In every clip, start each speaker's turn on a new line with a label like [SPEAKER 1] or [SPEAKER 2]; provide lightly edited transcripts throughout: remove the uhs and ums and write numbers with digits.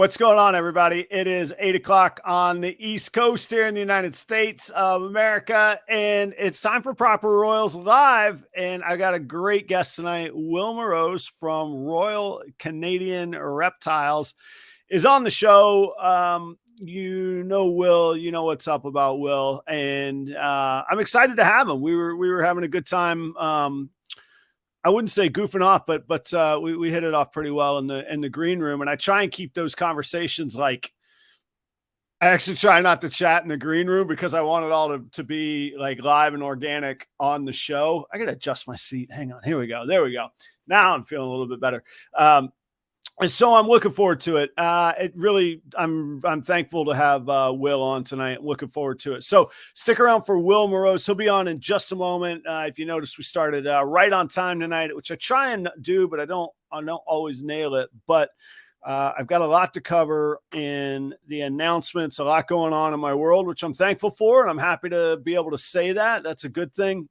[SPEAKER 1] What's going on, everybody? It is 8 o'clock on the East Coast here in the United States of America, and it's time for Proper Royals Live. And I got a great guest tonight. Will Moroz from Royal Canadian Reptiles is on the show. You know Will, you know what's up about Will, and I'm excited to have him. We were having a good time. I wouldn't say goofing off, but we hit it off pretty well in the green room. And I try and keep those conversations like, I actually try not to chat in the green room because I want it all to be like live and organic on the show. I got to adjust my seat. Hang on. Here we go. There we go. Now I'm feeling a little bit better. And so I'm looking forward to it. I'm thankful to have Will on tonight. Looking forward to it. So stick around for Will Moroz. He'll be on in just a moment. If you notice, we started right on time tonight, which I try and do, but I don't always nail it. But I've got a lot to cover in the announcements, a lot going on in my world, which I'm thankful for. And I'm happy to be able to say that. That's a good thing.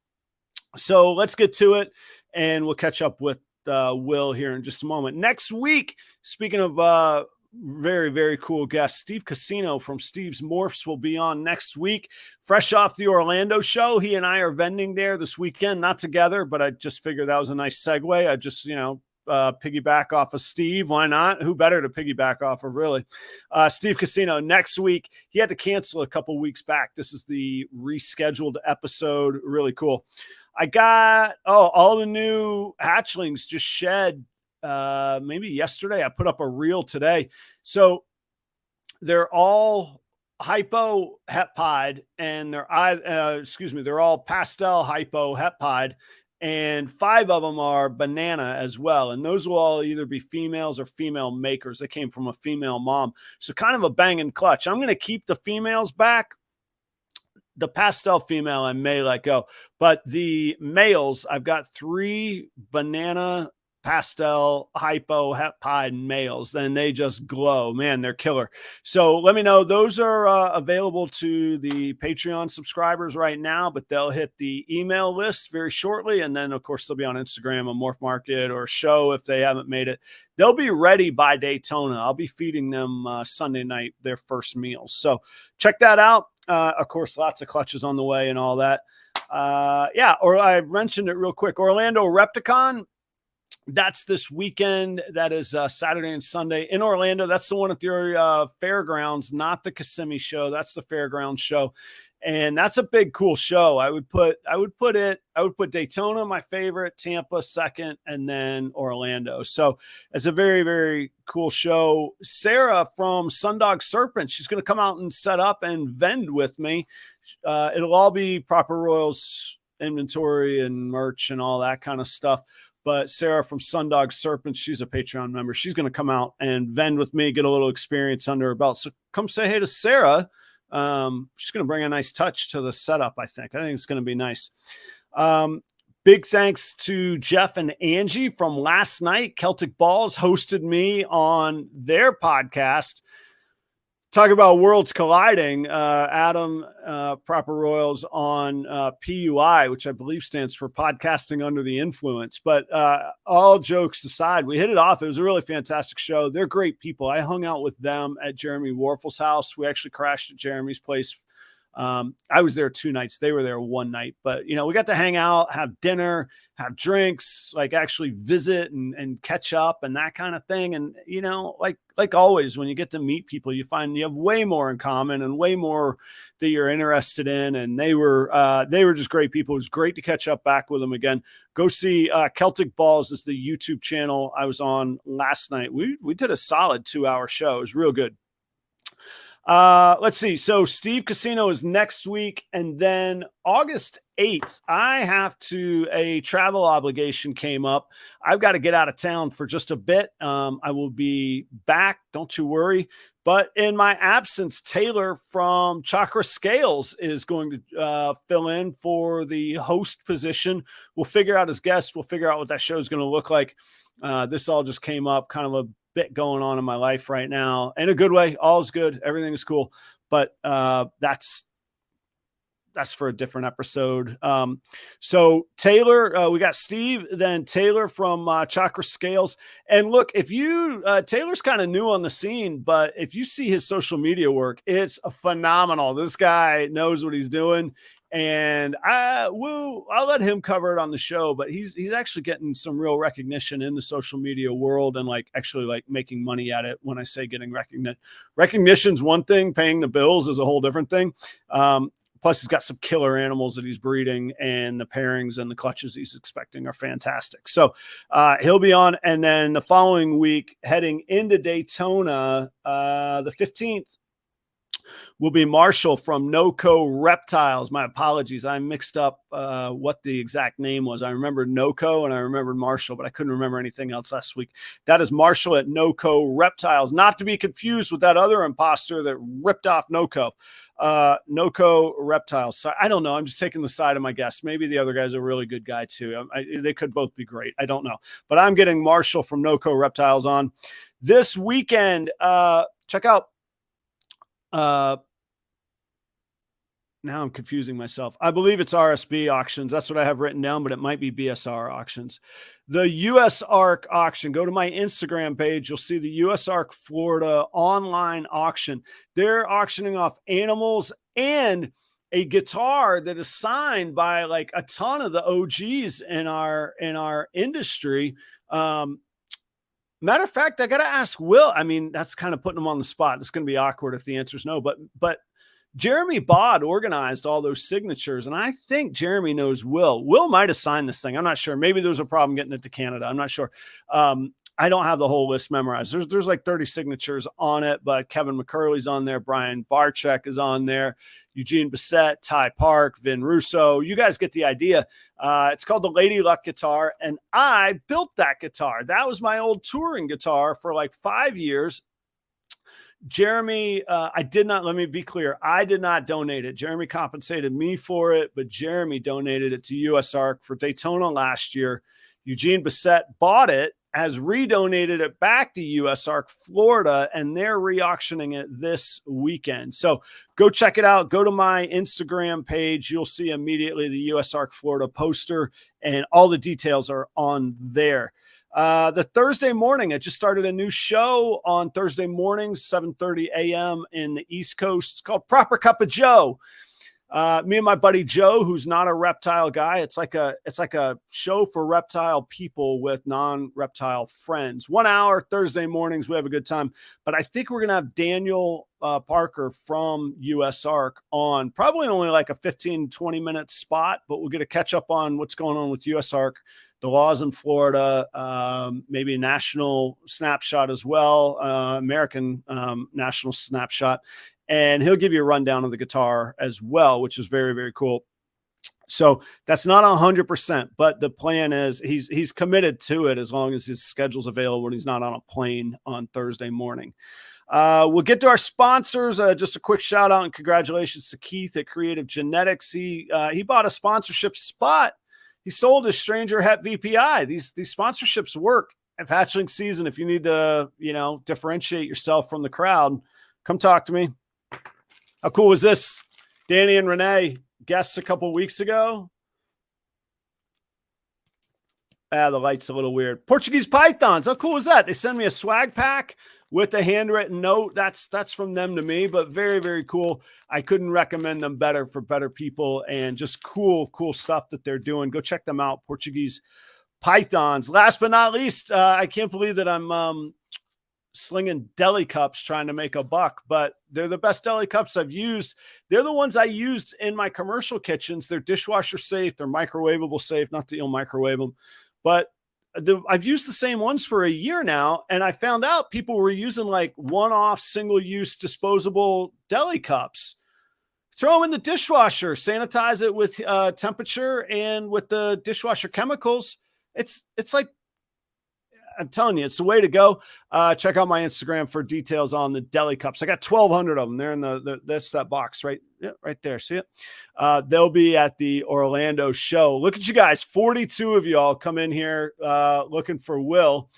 [SPEAKER 1] So let's get to it, and we'll catch up with Will here in just a moment. Next week, speaking of very, very cool guest, Steve Casino from Steve's Morphs will be on next week, fresh off the Orlando show. He and I are vending there this weekend, not together, but I just figured that was a nice segue. I just, piggyback off of Steve. Why not? Who better to piggyback off of, really? Steve Casino next week. He had to cancel a couple weeks back. This is the rescheduled episode. Really cool. I got all the new hatchlings just shed maybe yesterday. I put up a reel today. So they're all hypo hepide, and they're all pastel hypo hepide, and 5 of them are banana as well. And those will all either be females or female makers. They came from a female mom. So kind of a banging clutch. I'm going to keep the females back. The pastel female I may let go, but the males, I've got 3 banana pastel hypo hepide males, and they just glow. Man, they're killer. So let me know. Those are available to the Patreon subscribers right now, but they'll hit the email list very shortly. And then, of course, they'll be on Instagram, a Morph Market or show if they haven't made it. They'll be ready by Daytona. I'll be feeding them Sunday night, their first meals. So check that out. Of course, lots of clutches on the way and all that. Or I mentioned it real quick. Orlando Repticon, that's this weekend. That is Saturday and Sunday in Orlando. That's the one at the fairgrounds, not the Kissimmee show. That's the fairgrounds show. And that's a big, cool show. I would put Daytona, my favorite, Tampa second, and then Orlando. So it's a very, very cool show. Sarah from Sundog Serpent, she's going to come out and set up and vend with me. It'll all be Proper Royals inventory and merch and all that kind of stuff. But Sarah from Sundog Serpent, she's a Patreon member. She's going to come out and vend with me, get a little experience under her belt. So come say hey to Sarah. She's going to bring a nice touch to the setup. I think it's going to be nice. Big thanks to Jeff and Angie from last night. Celtic Balls hosted me on their podcast. Talk about worlds colliding. Adam, Proper Royals on PUI, which I believe stands for Podcasting Under the Influence. But all jokes aside, we hit it off. It was a really fantastic show. They're great people. I hung out with them at Jeremy Warfel's house. We actually crashed at Jeremy's place. I was there 2 nights. They were there 1 night. But, we got to hang out, have dinner, have drinks, like actually visit and catch up and that kind of thing. And, like always, when you get to meet people, you find you have way more in common and way more that you're interested in. And they were just great people. It was great to catch up back with them again. Go see Celtic Balls is the YouTube channel I was on last night. We did a solid 2-hour show. It was real good. Let's see. So Steve Casino is next week. And then August 8th, a travel obligation came up. I've got to get out of town for just a bit. I will be back. Don't you worry. But in my absence, Taylor from Chakra Scales is going to fill in for the host position. We'll figure out his guest. We'll figure out what that show is going to look like. This all just came up, kind of a bit going on in my life right now in a good way. All is good. Everything is cool. But that's that's for a different episode. So Taylor, we got Steve, then Taylor from Chakra Scales. And look, if you, Taylor's kind of new on the scene, but if you see his social media work, it's phenomenal. This guy knows what he's doing. And I'll let him cover it on the show, but he's actually getting some real recognition in the social media world and like actually like making money at it. When I say getting recognition's one thing, paying the bills is a whole different thing. Plus he's got some killer animals that he's breeding, and the pairings and the clutches he's expecting are fantastic. So he'll be on. And then the following week, heading into Daytona, the 15th, will be Marshall from NoCo Reptiles. My apologies. I mixed up what the exact name was. I remembered NoCo and I remembered Marshall, but I couldn't remember anything else last week. That is Marshall at NoCo Reptiles, not to be confused with that other imposter that ripped off NoCo. NoCo Reptiles. So I don't know. I'm just taking the side of my guess. Maybe the other guy's a really good guy too. They could both be great. I don't know. But I'm getting Marshall from NoCo Reptiles on this weekend. Check out now I'm confusing myself. I believe it's RSB auctions. That's what I have written down, but it might be BSR auctions. The US Arc auction. Go to my Instagram page. You'll see the US Arc Florida online auction. They're auctioning off animals and a guitar that is signed by like a ton of the OGs in our industry. Matter of fact, I got to ask Will. I mean, that's kind of putting him on the spot. It's going to be awkward if the answer is no, but Jeremy Bod organized all those signatures, and I think Jeremy knows Will. Will might have signed this thing. I'm not sure. Maybe there was a problem getting it to Canada. I'm not sure. I don't have the whole list memorized. There's like 30 signatures on it, but Kevin McCurley's on there. Brian Barczyk is on there. Eugene Bissett, Ty Park, Vin Russo. You guys get the idea. It's called the Lady Luck guitar, and I built that guitar. That was my old touring guitar for like 5 years. Jeremy, let me be clear. I did not donate it. Jeremy compensated me for it, but Jeremy donated it to US Arc for Daytona last year. Eugene Bissett bought it, has redonated it back to US Arc Florida, and they're re-auctioning it this weekend. So go check it out. Go to my Instagram page. You'll see immediately the US Arc Florida poster, and all the details are on there. The Thursday morning, I just started a new show on Thursday mornings, 7:30 a.m. in the East Coast. It's called Proper Cup of Joe. Me and my buddy Joe, who's not a reptile guy. It's like a show for reptile people with non-reptile friends. 1 hour Thursday mornings. We have a good time. But I think we're going to have Daniel Parker from US Arc on, probably only like a 15-20 minute spot, but we'll get a catch up on what's going on with US Arc, the laws in Florida, maybe a national snapshot as well, American national snapshot. And he'll give you a rundown of the guitar as well, which is very, very cool. So that's not 100%, but the plan is he's committed to it as long as his schedule's available and he's not on a plane on Thursday morning. We'll get to our sponsors. Just a quick shout out and congratulations to Keith at Creative Genetics. He bought a sponsorship spot. He sold his Stranger Het VPI. These sponsorships work at hatchling season. If you need to, differentiate yourself from the crowd, come talk to me. How cool was this? Danny and Renee, guests a couple weeks ago. The light's a little weird. Portuguese pythons. How cool is that? They send me a swag pack with a handwritten note. That's from them to me, but very, very cool. I couldn't recommend them better for better people, and just cool stuff that they're doing. Go check them out. Portuguese pythons. Last but not least, I can't believe that I'm slinging deli cups trying to make a buck, but they're the best deli cups I've used. They're the ones I used in my commercial kitchens. They're dishwasher safe. They're microwavable safe. Not that you'll microwave them, but I've used the same ones for a year now. And I found out people were using like one-off single-use disposable deli cups. Throw them in the dishwasher, sanitize it with temperature and with the dishwasher chemicals. It's like, I'm telling you, it's the way to go. Check out my Instagram for details on the deli cups. I got 1,200 of them. They're in that's that box right there. See it? They'll be at the Orlando show. Look at you guys. 42 of you all come in here looking for Will.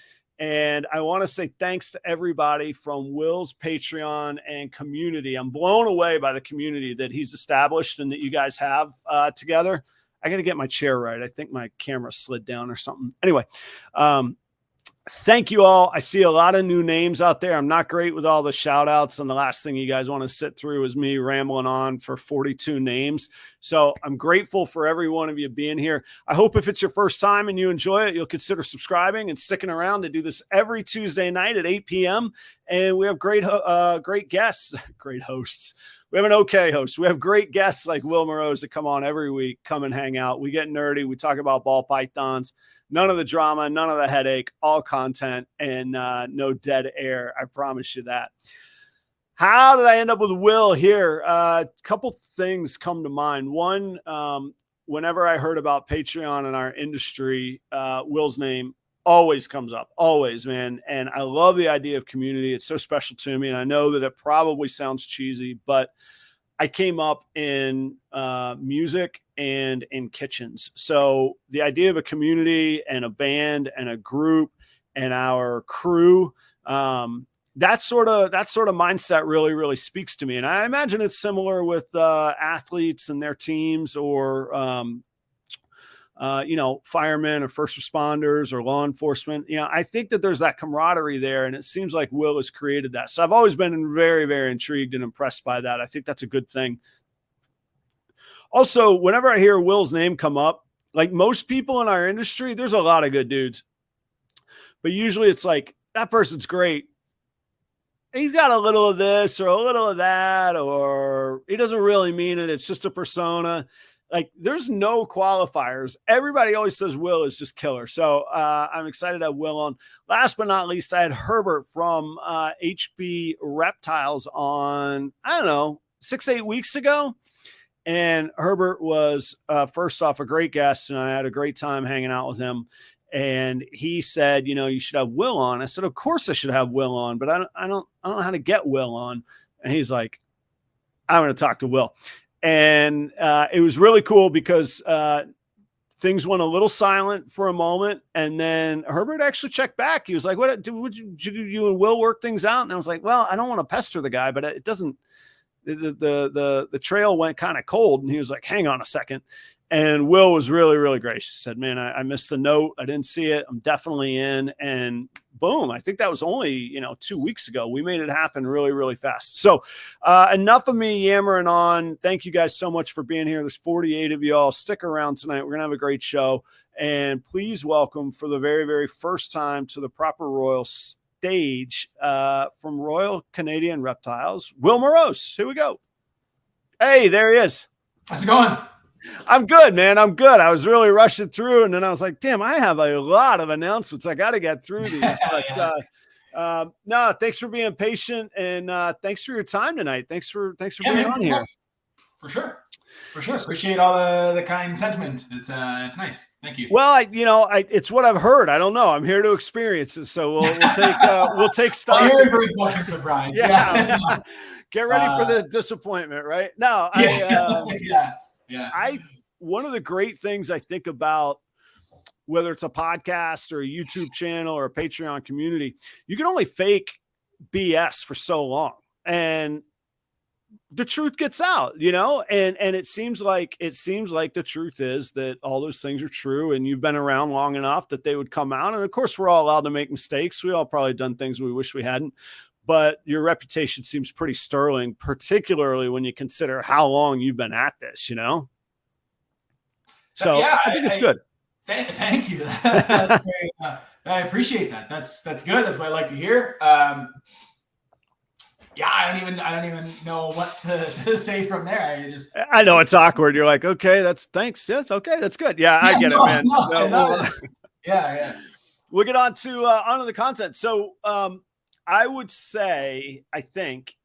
[SPEAKER 1] And I want to say thanks to everybody from Will's Patreon and community. I'm blown away by the community that he's established and that you guys have together. I got to get my chair right. I think my camera slid down or something. Anyway, thank you all. I see a lot of new names out there. I'm not great with all the shout outs. And the last thing you guys want to sit through is me rambling on for 42 names. So I'm grateful for every one of you being here. I hope if it's your first time and you enjoy it, you'll consider subscribing and sticking around to do this every Tuesday night at 8 p.m. And we have great guests, great hosts. We have an okay host. We have great guests like Will Moroz that come on every week, come and hang out. We get nerdy. We talk about ball pythons. None of the drama, none of the headache, all content, and no dead air. I promise you that. How did I end up with Will here? A couple things come to mind. One, whenever I heard about Patreon in our industry, Will's name always comes up, always, man. And I love the idea of community. It's so special to me. And I know that it probably sounds cheesy, but I came up in music and in kitchens. So the idea of a community and a band and a group and our crew, that sort of mindset really, really speaks to me. And I imagine it's similar with athletes and their teams, or firemen or first responders or law enforcement. I think that there's that camaraderie there, and it seems like Will has created that. So I've always been very, very intrigued and impressed by that. I think that's a good thing. Also, whenever I hear Will's name come up, like most people in our industry, there's a lot of good dudes, but usually it's like, that person's great. He's got a little of this or a little of that, or he doesn't really mean it. It's just a persona. Like, there's no qualifiers. Everybody always says Will is just killer. So I'm excited to have Will on. Last but not least, I had Herbert from HB Reptiles on, 6-8 weeks ago. And Herbert was, first off, a great guest, and I had a great time hanging out with him. And he said, you should have Will on. I said, of course I should have Will on, but I don't know how to get Will on. And he's like, I'm going to talk to Will. And it was really cool because things went a little silent for a moment. And then Herbert actually checked back. He was like, would you and Will work things out? And I was like, well, I don't want to pester the guy, but it doesn't, the trail went kind of cold. And he was like, hang on a second. And Will was really, really gracious. He said, man, I missed the note. I didn't see it. I'm definitely in. And boom, I think that was only, 2 weeks ago. We made it happen really, really fast. So enough of me yammering on. Thank you guys so much for being here. There's 48 of y'all. Stick around tonight. We're going to have a great show. And please welcome for the very, very first time to the Proper Royal stage from Royal Canadian Reptiles, Will Moroz. Here we go. Hey, there he is.
[SPEAKER 2] How's it going?
[SPEAKER 1] I'm good, man. I'm good. I was really rushing through, and then I was like, damn, I have a lot of announcements. I got to get through these. But no, thanks for being patient, and thanks for your time tonight. Thanks for being on here.
[SPEAKER 2] For sure. Appreciate all the kind sentiment. It's nice. Thank you.
[SPEAKER 1] Well, it's what I've heard. I don't know. I'm here to experience it, so we'll take stock.
[SPEAKER 2] You're a very fucking surprise. Yeah.
[SPEAKER 1] Get ready for the disappointment, right? No, one of the great things I think about, whether it's a podcast or a YouTube channel or a Patreon community, you can only fake BS for so long, and the truth gets out, and it seems like the truth is that all those things are true, and you've been around long enough that they would come out. And of course, we're all allowed to make mistakes. We all probably done things we wish we hadn't, but your reputation seems pretty sterling, particularly when you consider how long you've been at this, So yeah, I think it's good.
[SPEAKER 2] Thank you. That's very, I appreciate that. That's good. That's what I like to hear. I don't even know what to say from there.
[SPEAKER 1] I know it's awkward. You're like, okay, thanks. Yeah, okay, that's good. Yeah, I get it, man.
[SPEAKER 2] Yeah.
[SPEAKER 1] We'll get on to the content. So I would say, I think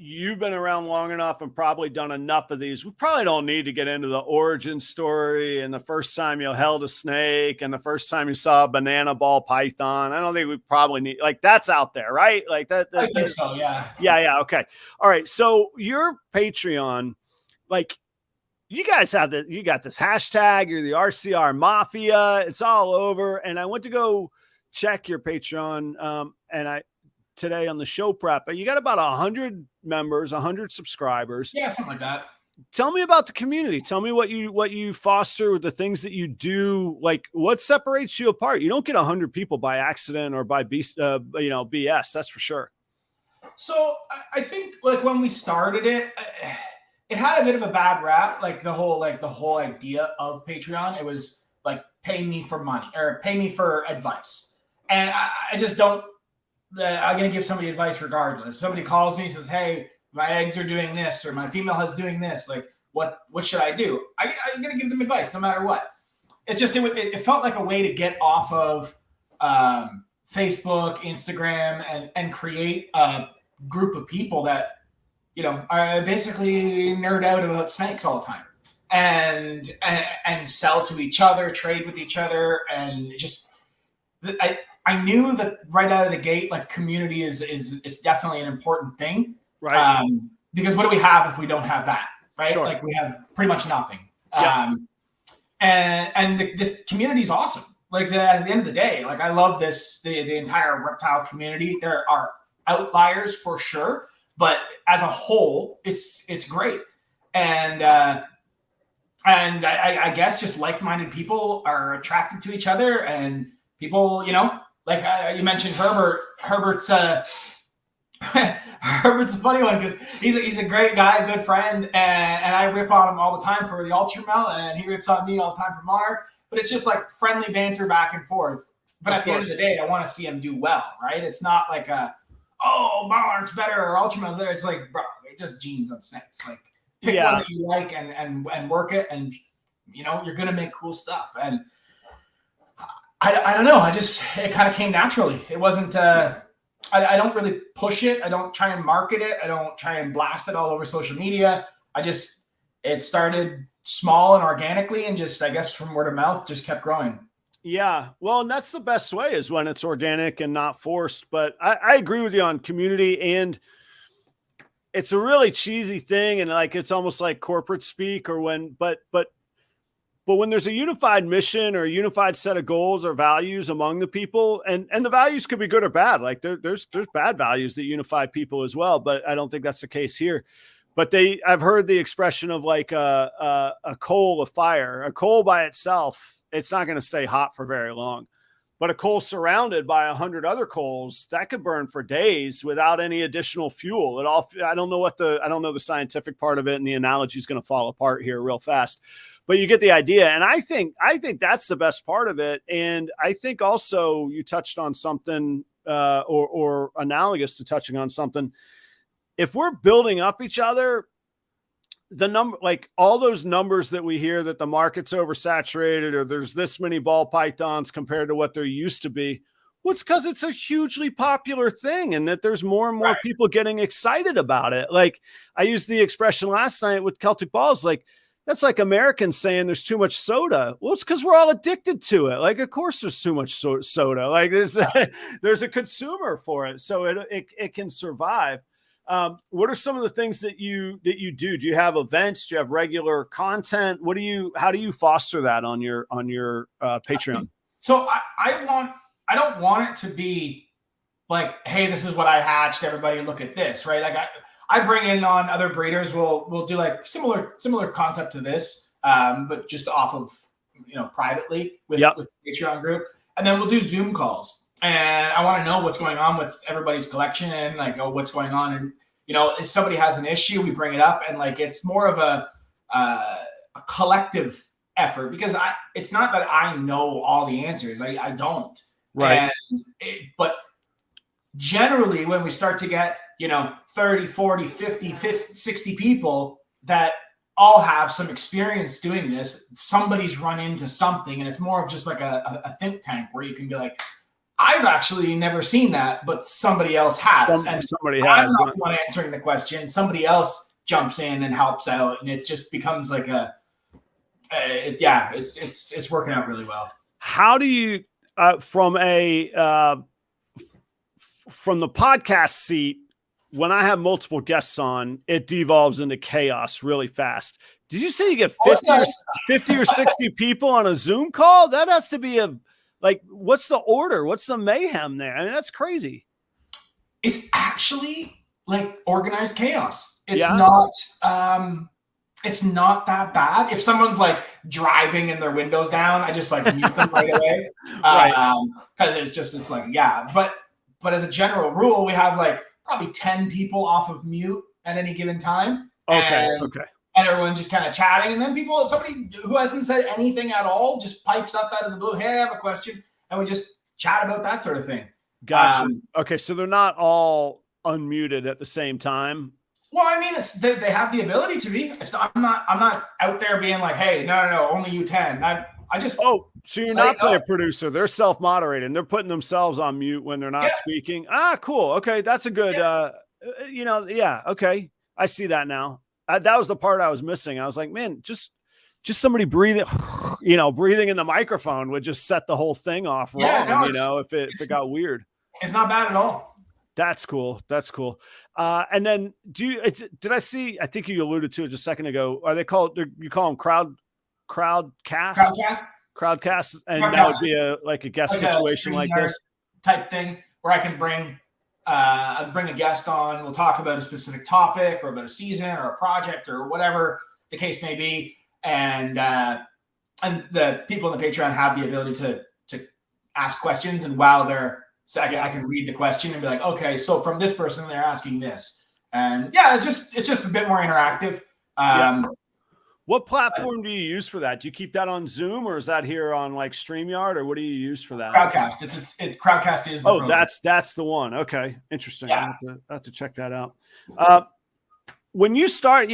[SPEAKER 1] you've been around long enough and probably done enough of these. We probably don't need to get into the origin story and the first time you held a snake and the first time you saw a banana ball python. I don't think we probably need, that's out there, right? Like that
[SPEAKER 2] I think so. Yeah.
[SPEAKER 1] Yeah. Okay. All right. So your Patreon, you guys you got this hashtag, you're the RCR Mafia. It's all over. And I went to go check your Patreon. And today on the show prep, you got about 100 members, 100 subscribers.
[SPEAKER 2] Yeah, something like that.
[SPEAKER 1] Tell me about the community. Tell me what you foster with the things that you do. Like, what separates you apart? You don't get 100 people by accident or by BS. That's for sure.
[SPEAKER 2] So I think like when we started it, it had a bit of a bad rap. Like the whole idea of Patreon, it was like pay me for money or pay me for advice, and I just don't. I'm gonna give somebody advice regardless. Somebody calls me and says, "Hey, my eggs are doing this, or my female is doing this. Like, what should I do?" I'm gonna give them advice no matter what. It's just it felt like a way to get off of Facebook, Instagram, and create a group of people that are basically nerd out about snakes all the time, and sell to each other, trade with each other, and just I knew that right out of the gate, like community is definitely an important thing.
[SPEAKER 1] Right.
[SPEAKER 2] Because what do we have if we don't have that? Right.
[SPEAKER 1] Sure.
[SPEAKER 2] Like we have pretty much nothing.
[SPEAKER 1] Yeah.
[SPEAKER 2] This community is awesome. Like at the end of the day, like I love the entire reptile community. There are outliers for sure, but as a whole, it's great. And I guess just like-minded people are attracted to each other, and people, like you mentioned Herbert. Herbert's Herbert's a funny one because he's a great guy, good friend, and I rip on him all the time for the Ultramel, and he rips on me all the time for Monarch. But it's just like friendly banter back and forth. But at the end of the day, I want to see him do well, right? It's not like Monarch's better or Ultramel's better. It's like, bro, they're just genes on snakes. Like pick one that you like and work it, and you're gonna make cool stuff. And I don't know. It kind of came naturally. It wasn't. I don't really push it. I don't try and market it. I don't try and blast it all over social media. It started small and organically, and just, I guess, from word of mouth, just kept growing.
[SPEAKER 1] Yeah. Well, and that's the best way, is when it's organic and not forced. But I agree with you on community, and it's a really cheesy thing. And like, it's almost like corporate speak, or but when there's a unified mission or a unified set of goals or values among the people, and the values could be good or bad. Like there's bad values that unify people as well, but I don't think that's the case here. But I've heard the expression of like a coal of fire. A coal by itself, it's not going to stay hot for very long. But a coal surrounded by 100 other coals, that could burn for days without any additional fuel. I don't know the scientific part of it, and the analogy is going to fall apart here real fast. But you get the idea. And I think that's the best part of it. And I think also you touched on something or analogous to touching on something. If we're building up each other, the number, like all those numbers that we hear that the market's oversaturated, or there's this many ball pythons compared to what there used to be. Well, it's because it's a hugely popular thing, and that there's more and more people getting excited about it. Like I used the expression last night with Celtic balls, like that's like Americans saying there's too much soda. Well, it's because we're all addicted to it. Like, of course there's too much soda. Like there's a consumer for it. So it can survive. What are some of the things that you do? Do you have events? Do you have regular content? How do you foster that on your Patreon?
[SPEAKER 2] So I don't want it to be like, hey, this is what I hatched. Everybody look at this, right? Like I bring in on other breeders. We'll do like similar concept to this, but just off of, privately with the Patreon group. And then we'll do Zoom calls. And I want to know what's going on with everybody's collection, and like, what's going on. And, if somebody has an issue, we bring it up, and like, it's more of a collective effort, because it's not that I know all the answers. I don't.
[SPEAKER 1] Right.
[SPEAKER 2] But generally when we start to get, 30, 40, 50, 60 people that all have some experience doing this, somebody's run into something, and it's more of just like a think tank where you can be like, I've actually never seen that, but somebody else has.
[SPEAKER 1] Somebody has.
[SPEAKER 2] I'm not the one answering the question. Somebody else jumps in and helps out, and it just becomes like it's working out really well.
[SPEAKER 1] How do you, from the podcast seat, when I have multiple guests on, it devolves into chaos really fast. Did you say you get 50 or 60 people on a Zoom call? That has to be a Like, what's the order? What's the mayhem there? I mean, that's crazy.
[SPEAKER 2] It's actually like organized chaos. It's
[SPEAKER 1] Yeah.
[SPEAKER 2] not that bad. If someone's like driving and their windows down, I just like mute them right away.
[SPEAKER 1] Right.
[SPEAKER 2] Because it's like, yeah. But as a general rule, we have like probably 10 people off of mute at any given time.
[SPEAKER 1] Okay.
[SPEAKER 2] And everyone's just kind of chatting. And then somebody who hasn't said anything at all just pipes up out of the blue, hey, I have a question. And we just chat about that sort of thing.
[SPEAKER 1] Gotcha. Okay. So they're not all unmuted at the same time.
[SPEAKER 2] Well, I mean, they have the ability to be. I'm not out there being like, hey, no, only you 10. I just.
[SPEAKER 1] Oh, so you're not player producer. They're self-moderating. They're putting themselves on mute when they're not speaking. Ah, cool. Okay. That's a good, okay. I see that now. That was the part I was missing. I was like, man, just somebody breathing, breathing in the microphone would just set the whole thing off wrong, if it got weird.
[SPEAKER 2] It's not bad at all.
[SPEAKER 1] That's cool. And then did I see, I think you alluded to it just a second ago. Are they called, you call them crowdcasts? Crowdcasts. And that would be a guest situation like this
[SPEAKER 2] type thing where I can bring a guest on. We'll talk about a specific topic or about a season or a project or whatever the case may be. And the people in the Patreon have the ability to ask questions. And while I can read the question and be like, okay, so from this person, they're asking this. And it's just a bit more interactive.
[SPEAKER 1] What platform do you use for that? Do you keep that on Zoom or is that here on like StreamYard or what do you use for that?
[SPEAKER 2] Crowdcast. Crowdcast is the program.
[SPEAKER 1] That's the one. Okay. Interesting. Yeah. I have to check that out. When you start,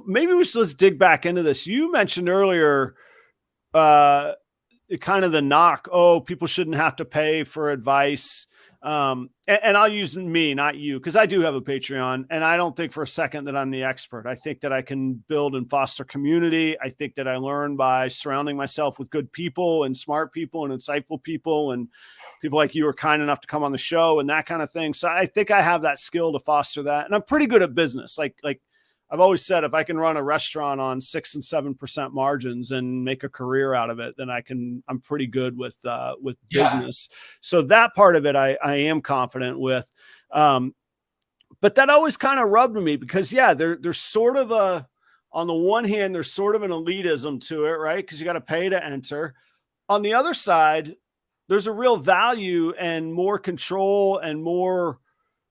[SPEAKER 1] maybe let's dig back into this. You mentioned earlier, kind of the knock. Oh, people shouldn't have to pay for advice. And I'll use me, not you, because I do have a Patreon and I don't think for a second that I'm the expert. I think that I can build and foster community. I think that I learn by surrounding myself with good people and smart people and insightful people and people like you are kind enough to come on the show and that kind of thing. So I think I have that skill to foster that. And I'm pretty good at business. Like I've always said, if I can run a restaurant on 6 and 7% margins and make a career out of it, then I'm pretty good with business. So that part of it, I am confident with. But that always kind of rubbed me because there's sort of on the one hand, there's sort of an elitism to it, right? Because you got to pay to enter. On the other side, there's a real value and more control and more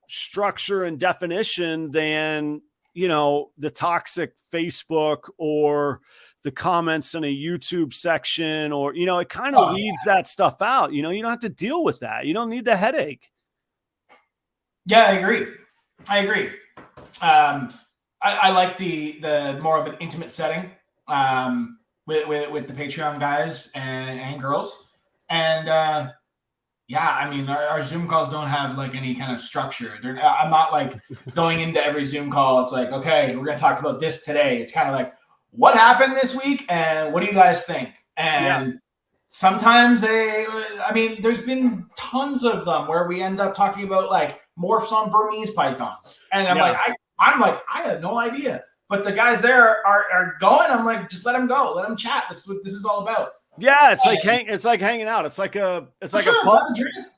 [SPEAKER 1] structure and definition than, the toxic Facebook or the comments in a YouTube section or, it kind of weeds that stuff out. You don't have to deal with that. You don't need the headache.
[SPEAKER 2] Yeah, I agree. I like the more of an intimate setting with the Patreon guys and girls. And I mean, our Zoom calls don't have like any kind of structure. I'm not like going into every Zoom call. It's like, okay, we're going to talk about this today. It's kind of like, what happened this week? And what do you guys think? And sometimes there's been tons of them where we end up talking about like morphs on Burmese pythons. And I'm like, I have no idea. But the guys there are going. I'm like, just let them go. Let them chat. That's what this is all about.
[SPEAKER 1] Yeah, it's like hanging out. It's like a pub.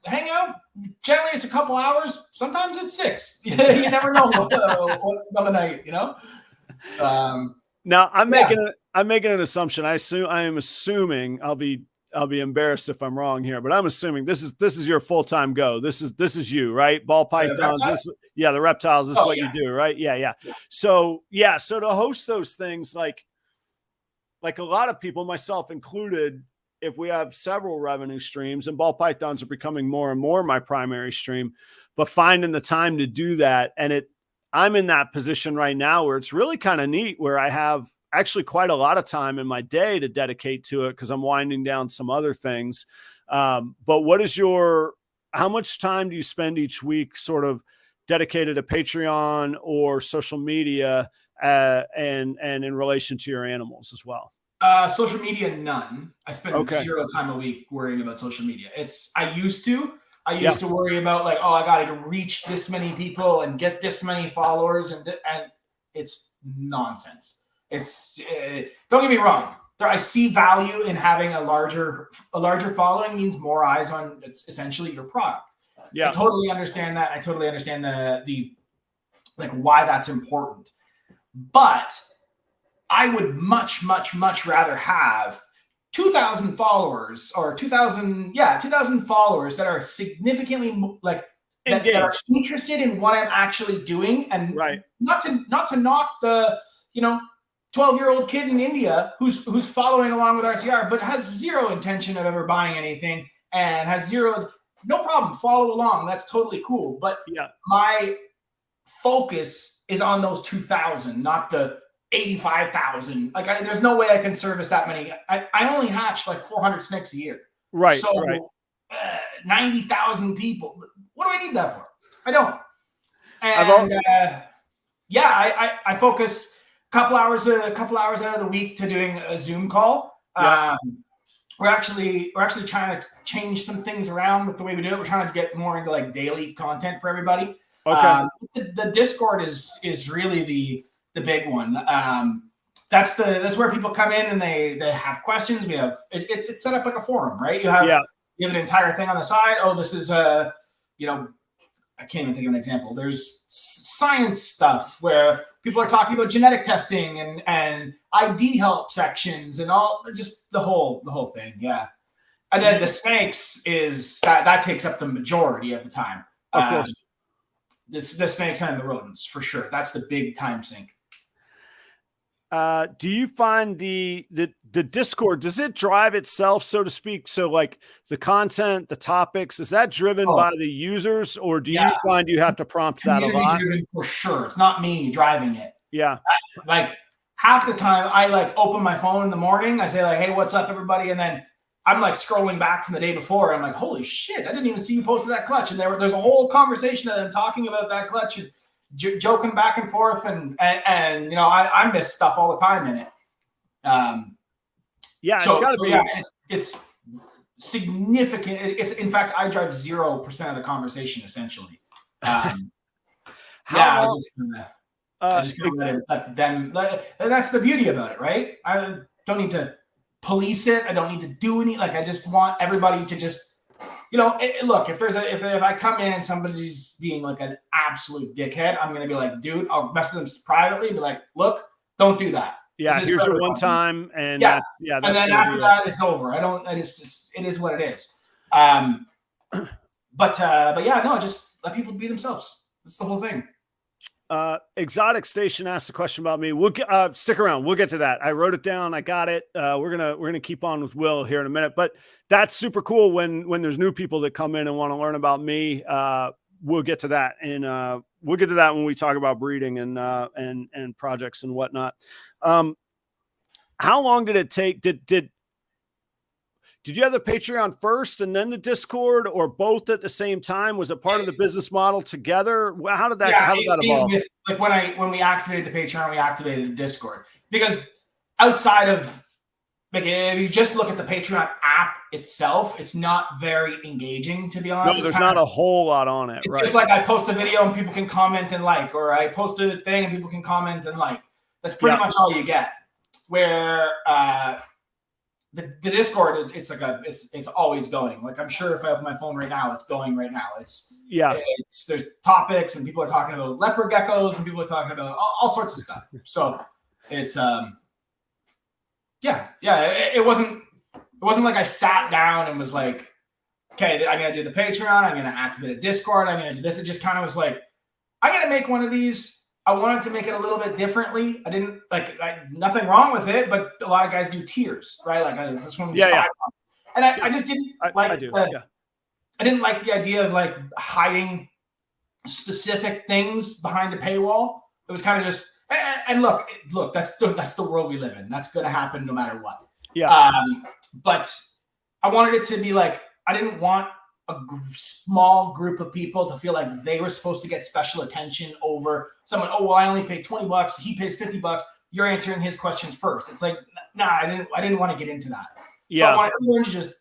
[SPEAKER 2] Hang out. Generally, it's a couple hours. Sometimes it's 6. You never know what on the night.
[SPEAKER 1] Now I'm making an assumption. I am assuming I'll be embarrassed if I'm wrong here, but I'm assuming this is your full-time go. This is you, right? Ball pythons. The reptiles. This is what you do, right? Yeah. So to host those things like a lot of people, myself included, if we have several revenue streams, and ball pythons are becoming more and more my primary stream, but finding the time to do that. And I'm in that position right now where it's really kind of neat, where I have actually quite a lot of time in my day to dedicate to it because I'm winding down some other things. But how much time do you spend each week sort of dedicated to Patreon or social media and in relation to your animals as well?
[SPEAKER 2] Social media, none. I spend 0 time a week worrying about social media. I used to worry about like, I got to reach this many people and get this many followers, and it's nonsense. It's don't get me wrong. I see value in having a larger following. Means more eyes on essentially your product.
[SPEAKER 1] Yeah,
[SPEAKER 2] I totally understand that. I totally understand the like why that's important. But I would much rather have 2,000 followers or 2,000 followers that are significantly like that are interested in what I'm actually doing, and not to knock the 12-year-old kid in India who's following along with RCR but has zero intention of ever buying anything and has zero. No problem, follow along. That's totally cool. But my focus is on those 2,000, not the 85,000. Like, there's no way I can service that many. I only hatch like 400 snakes a year.
[SPEAKER 1] Right.
[SPEAKER 2] So 90,000 people. What do I need that for? I don't. And I focus a couple hours out of the week to doing a Zoom call. Yeah. We're actually trying to change some things around with the way we do it. We're trying to get more into like daily content for everybody. Okay. The Discord is really the big one. That's where people come in and they have questions. We have it's set up like a forum, right? You have an entire thing on the side. Oh, this is I can't even think of an example. There's science stuff where people are talking about genetic testing and ID help sections and all, just the whole thing. Yeah. And then the snakes is that takes up the majority of the time. Of course. The snakes and the rodents for sure. That's the big time sink.
[SPEAKER 1] Do you find the Discord, does it drive itself, so to speak? So like the content, the topics, is that driven by the users, or do you find you have to prompt that a lot?
[SPEAKER 2] Driven for sure. It's not me driving it.
[SPEAKER 1] Yeah.
[SPEAKER 2] Like half the time I like open my phone in the morning. I say like, hey, what's up everybody? And then I'm like scrolling back from the day before. And I'm like, holy shit, I didn't even see you posted that clutch. And there's a whole conversation of them talking about that clutch and joking back and forth, and I miss stuff all the time in it. It's gotta be. It's significant. It's in fact, I drive 0% of the conversation essentially. I just let them. That's the beauty about it, right? I don't need to police it. I don't need to do any. Like, I just want everybody to just. Look, if I come in and somebody's being like an absolute dickhead, I'm gonna be like, dude, I'll message them privately, be like, look, don't do that.
[SPEAKER 1] Yeah, here's your one time, and
[SPEAKER 2] and then after that, it's over. It is what it is. Just let people be themselves. That's the whole thing.
[SPEAKER 1] Exotic Station asked a question about me. We'll stick around. We'll get to that. I wrote it down. I got it. We're gonna keep on with Will here in a minute, but that's super cool when there's new people that come in and want to learn about me. We'll get to that, and we'll get to that when we talk about breeding and projects and whatnot. How long did it take? Did you have the Patreon first and then the Discord, or both at the same time? Was it part of the business model together? How did that evolve?
[SPEAKER 2] Like when we activated the Patreon, we activated the Discord, because outside of like, if you just look at the Patreon app itself, it's not very engaging, to be honest.
[SPEAKER 1] No, there's not a whole lot on it.
[SPEAKER 2] It's just like I post a video and people can comment and like, or I post a thing and people can comment and like. That's pretty much all you get. Where the Discord, it's always going. Like, I'm sure if I open my phone right now, it's going right now. There's topics and people are talking about leopard geckos and people are talking about all sorts of stuff. So it's it wasn't like I sat down and was like, okay, I'm gonna do the Patreon, I'm gonna activate a Discord, I'm gonna do this. It just kind of was like, I'm gonna make one of these. I wanted to make it a little bit differently. I didn't nothing wrong with it, but a lot of guys do tiers, right? Like this one was and I just didn't I didn't like the idea of like hiding specific things behind a paywall. It was kind of just and look, that's the world we live in. That's going to happen no matter what. Yeah. But I wanted it to be like, I didn't want a small group of people to feel like they were supposed to get special attention over someone. Oh, well, I only paid $20. He pays $50. You're answering his questions first. It's like, nah, I didn't want to get into that. Yeah. So I wanted everyone to just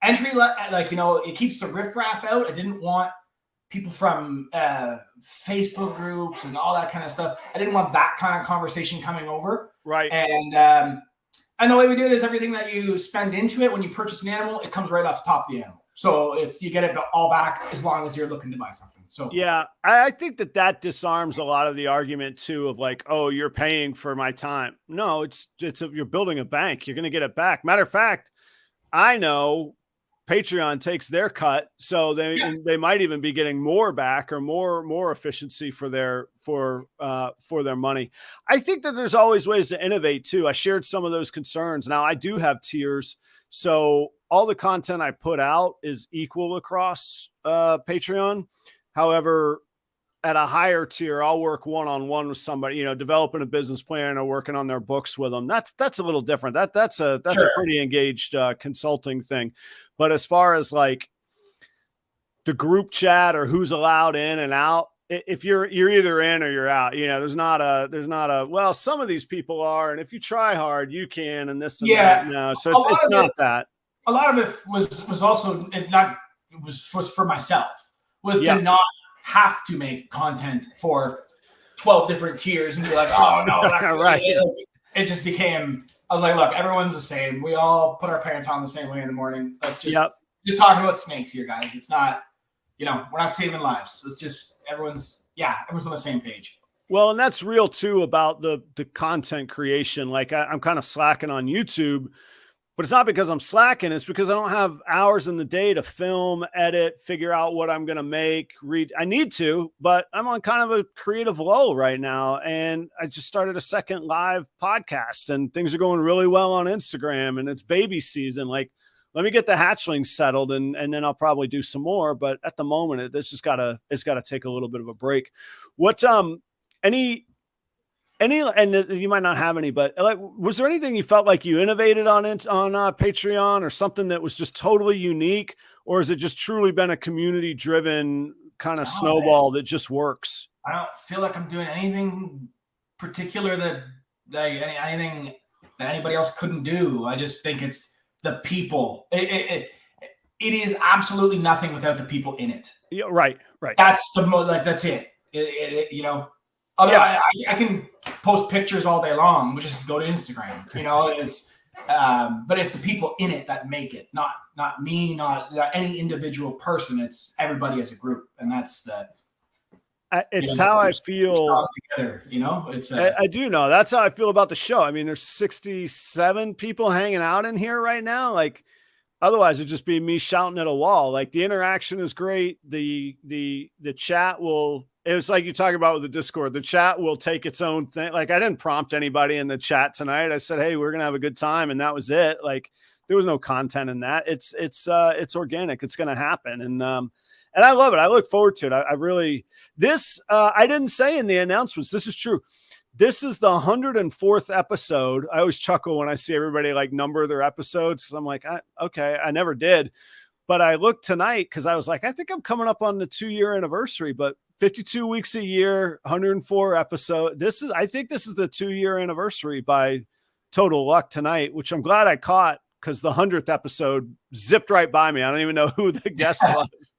[SPEAKER 2] entry, it keeps the riffraff out. I didn't want people from Facebook groups and all that kind of stuff. I didn't want that kind of conversation coming over.
[SPEAKER 1] Right.
[SPEAKER 2] And And the way we do it is everything that you spend into it when you purchase an animal, it comes right off the top of the animal. So you get it all back as long as you're looking to buy something. So
[SPEAKER 1] yeah, I think that disarms a lot of the argument too of like, oh, you're paying for my time. No, you're building a bank. You're going to get it back. Matter of fact, I know Patreon takes their cut, so they might even be getting more back or more efficiency for their money. I think that there's always ways to innovate too. I shared some of those concerns. Now I do have tiers, so all the content I put out is equal across Patreon. However, at a higher tier, I'll work one-on-one with somebody, developing a business plan or working on their books with them. That's a little different. That's a pretty engaged consulting thing. But as far as like the group chat or who's allowed in and out, if you're either in or you're out, there's not a, well, some of these people are, and if you try hard, you can, and this and that. No, so it's not that.
[SPEAKER 2] A lot of it was also was for myself, to not have to make content for 12 different tiers and be like, oh no,
[SPEAKER 1] right.
[SPEAKER 2] It just became, I was like, look, everyone's the same. We all put our pants on the same way in the morning. Let's just talking about snakes here, guys. It's not, we're not saving lives. It's just everyone's on the same page.
[SPEAKER 1] Well, and that's real too about the content creation. Like I'm kind of slacking on YouTube, but it's not because I'm slacking. It's because I don't have hours in the day to film, edit, figure out what I'm going to make, read. I need to, but I'm on kind of a creative lull right now. And I just started a second live podcast and things are going really well on Instagram and it's baby season. Like, let me get the hatchlings settled and then I'll probably do some more. But at the moment, it's got to take a little bit of a break. What, any, and you might not have any, but like, was there anything you felt like you innovated on Patreon or something that was just totally unique, or has it just truly been a community driven kind of snowball that just works?
[SPEAKER 2] I don't feel like I'm doing anything particular that anything that anybody else couldn't do. I just think it's the people. It is absolutely nothing without the people in it.
[SPEAKER 1] Yeah, right.
[SPEAKER 2] That's that's it. Otherwise, I can post pictures all day long. We just go to Instagram. But it's the people in it that make it, not me, not any individual person. It's everybody as a group, and that's the.
[SPEAKER 1] It's how I feel.
[SPEAKER 2] Together, it's.
[SPEAKER 1] I do know that's how I feel about the show. I mean, there's 67 people hanging out in here right now. Like, otherwise, it'd just be me shouting at a wall. Like the interaction is great. The chat will. It was like you talk about with the Discord, the chat will take its own thing. Like I didn't prompt anybody in the chat tonight. I said, hey, we're going to have a good time. And that was it. Like there was no content in that. It's organic. It's going to happen. And I love it. I look forward to it. I really, I didn't say in the announcements, this is true. This is the 104th episode. I always chuckle when I see everybody like number their episodes. Cause I'm like, okay, I never did. But I looked tonight because I was like, I think I'm coming up on the 2-year anniversary, but 52 weeks a year, 104 episodes. I think this is the 2-year anniversary by total luck tonight, which I'm glad I caught because the 100th episode zipped right by me. I don't even know who the guest was.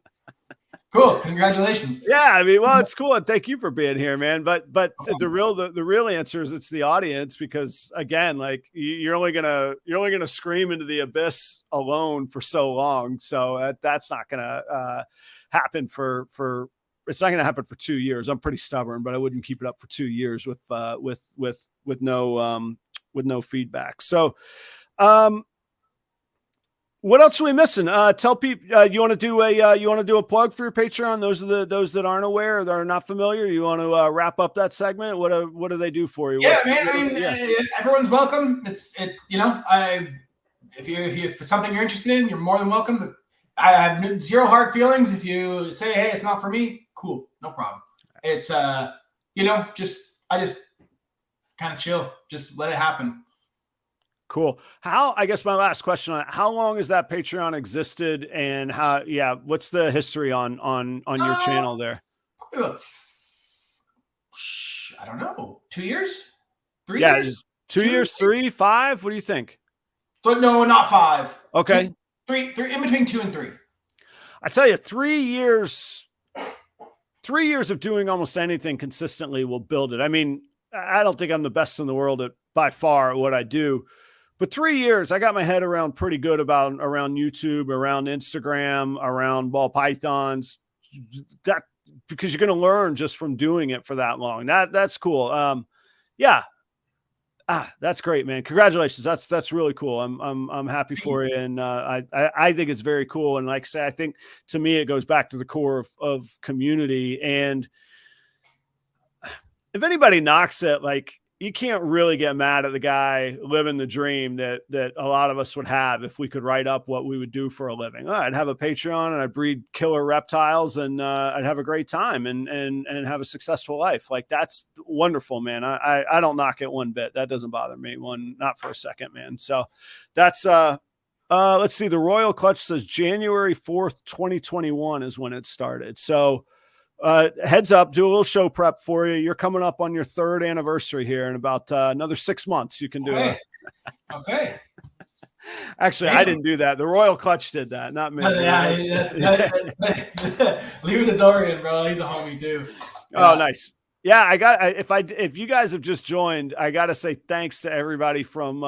[SPEAKER 2] Cool. Congratulations.
[SPEAKER 1] Yeah. I mean, well, it's cool. And thank you for being here, man. But the real answer is it's the audience, because again, like you're only going to scream into the abyss alone for so long. So that's not going to happen it's not going to happen for 2 years. I'm pretty stubborn, but I wouldn't keep it up for 2 years with no feedback. So, what else are we missing? Tell people, you want to do a plug for your Patreon? Those that aren't aware, that are not familiar. You want to wrap up that segment? What do they do for you?
[SPEAKER 2] Yeah, everyone's welcome. If it's something you're interested in, you're more than welcome. I have zero hard feelings. If you say, hey, it's not for me, cool, no problem. It's I just kind of chill, just let it happen.
[SPEAKER 1] Cool. I guess my last question on how long has that Patreon existed, and what's the history on your channel there?
[SPEAKER 2] Probably about, I don't know, 2 years, 3 years,
[SPEAKER 1] 2 years, 3, 5. What do you think?
[SPEAKER 2] But no, not 5.
[SPEAKER 1] Okay.
[SPEAKER 2] 3, in between 2 and 3.
[SPEAKER 1] I tell you, 3 years of doing almost anything consistently will build it. I mean, I don't think I'm the best in the world by far at what I do, But 3 years, I got my head around pretty good around YouTube, around Instagram, around ball pythons. That because you're going to learn just from doing it for that long. That's cool. Yeah. That's great, man. Congratulations. That's really cool. I'm happy for you. And I think it's very cool. And like I say, I think to me, it goes back to the core of community. And if anybody knocks it, like, you can't really get mad at the guy living the dream that a lot of us would have if we could write up what we would do for a living. I'd have a Patreon and I'd breed killer reptiles and I'd have a great time and have a successful life. Like, that's wonderful, man. I don't knock it one bit. That doesn't bother me not for a second, man. So that's let's see. The Royal Clutch says January 4th, 2021 is when it started. So heads up, do a little show prep for you. You're coming up on your 3rd anniversary here in about another 6 months. You can do it.
[SPEAKER 2] Okay.
[SPEAKER 1] Actually, I didn't do that. The Royal Clutch did that, not me.
[SPEAKER 2] Yeah, leave the Dorian, bro. He's a homie too.
[SPEAKER 1] Oh, nice. Yeah, if you guys have just joined, I got to say thanks to everybody from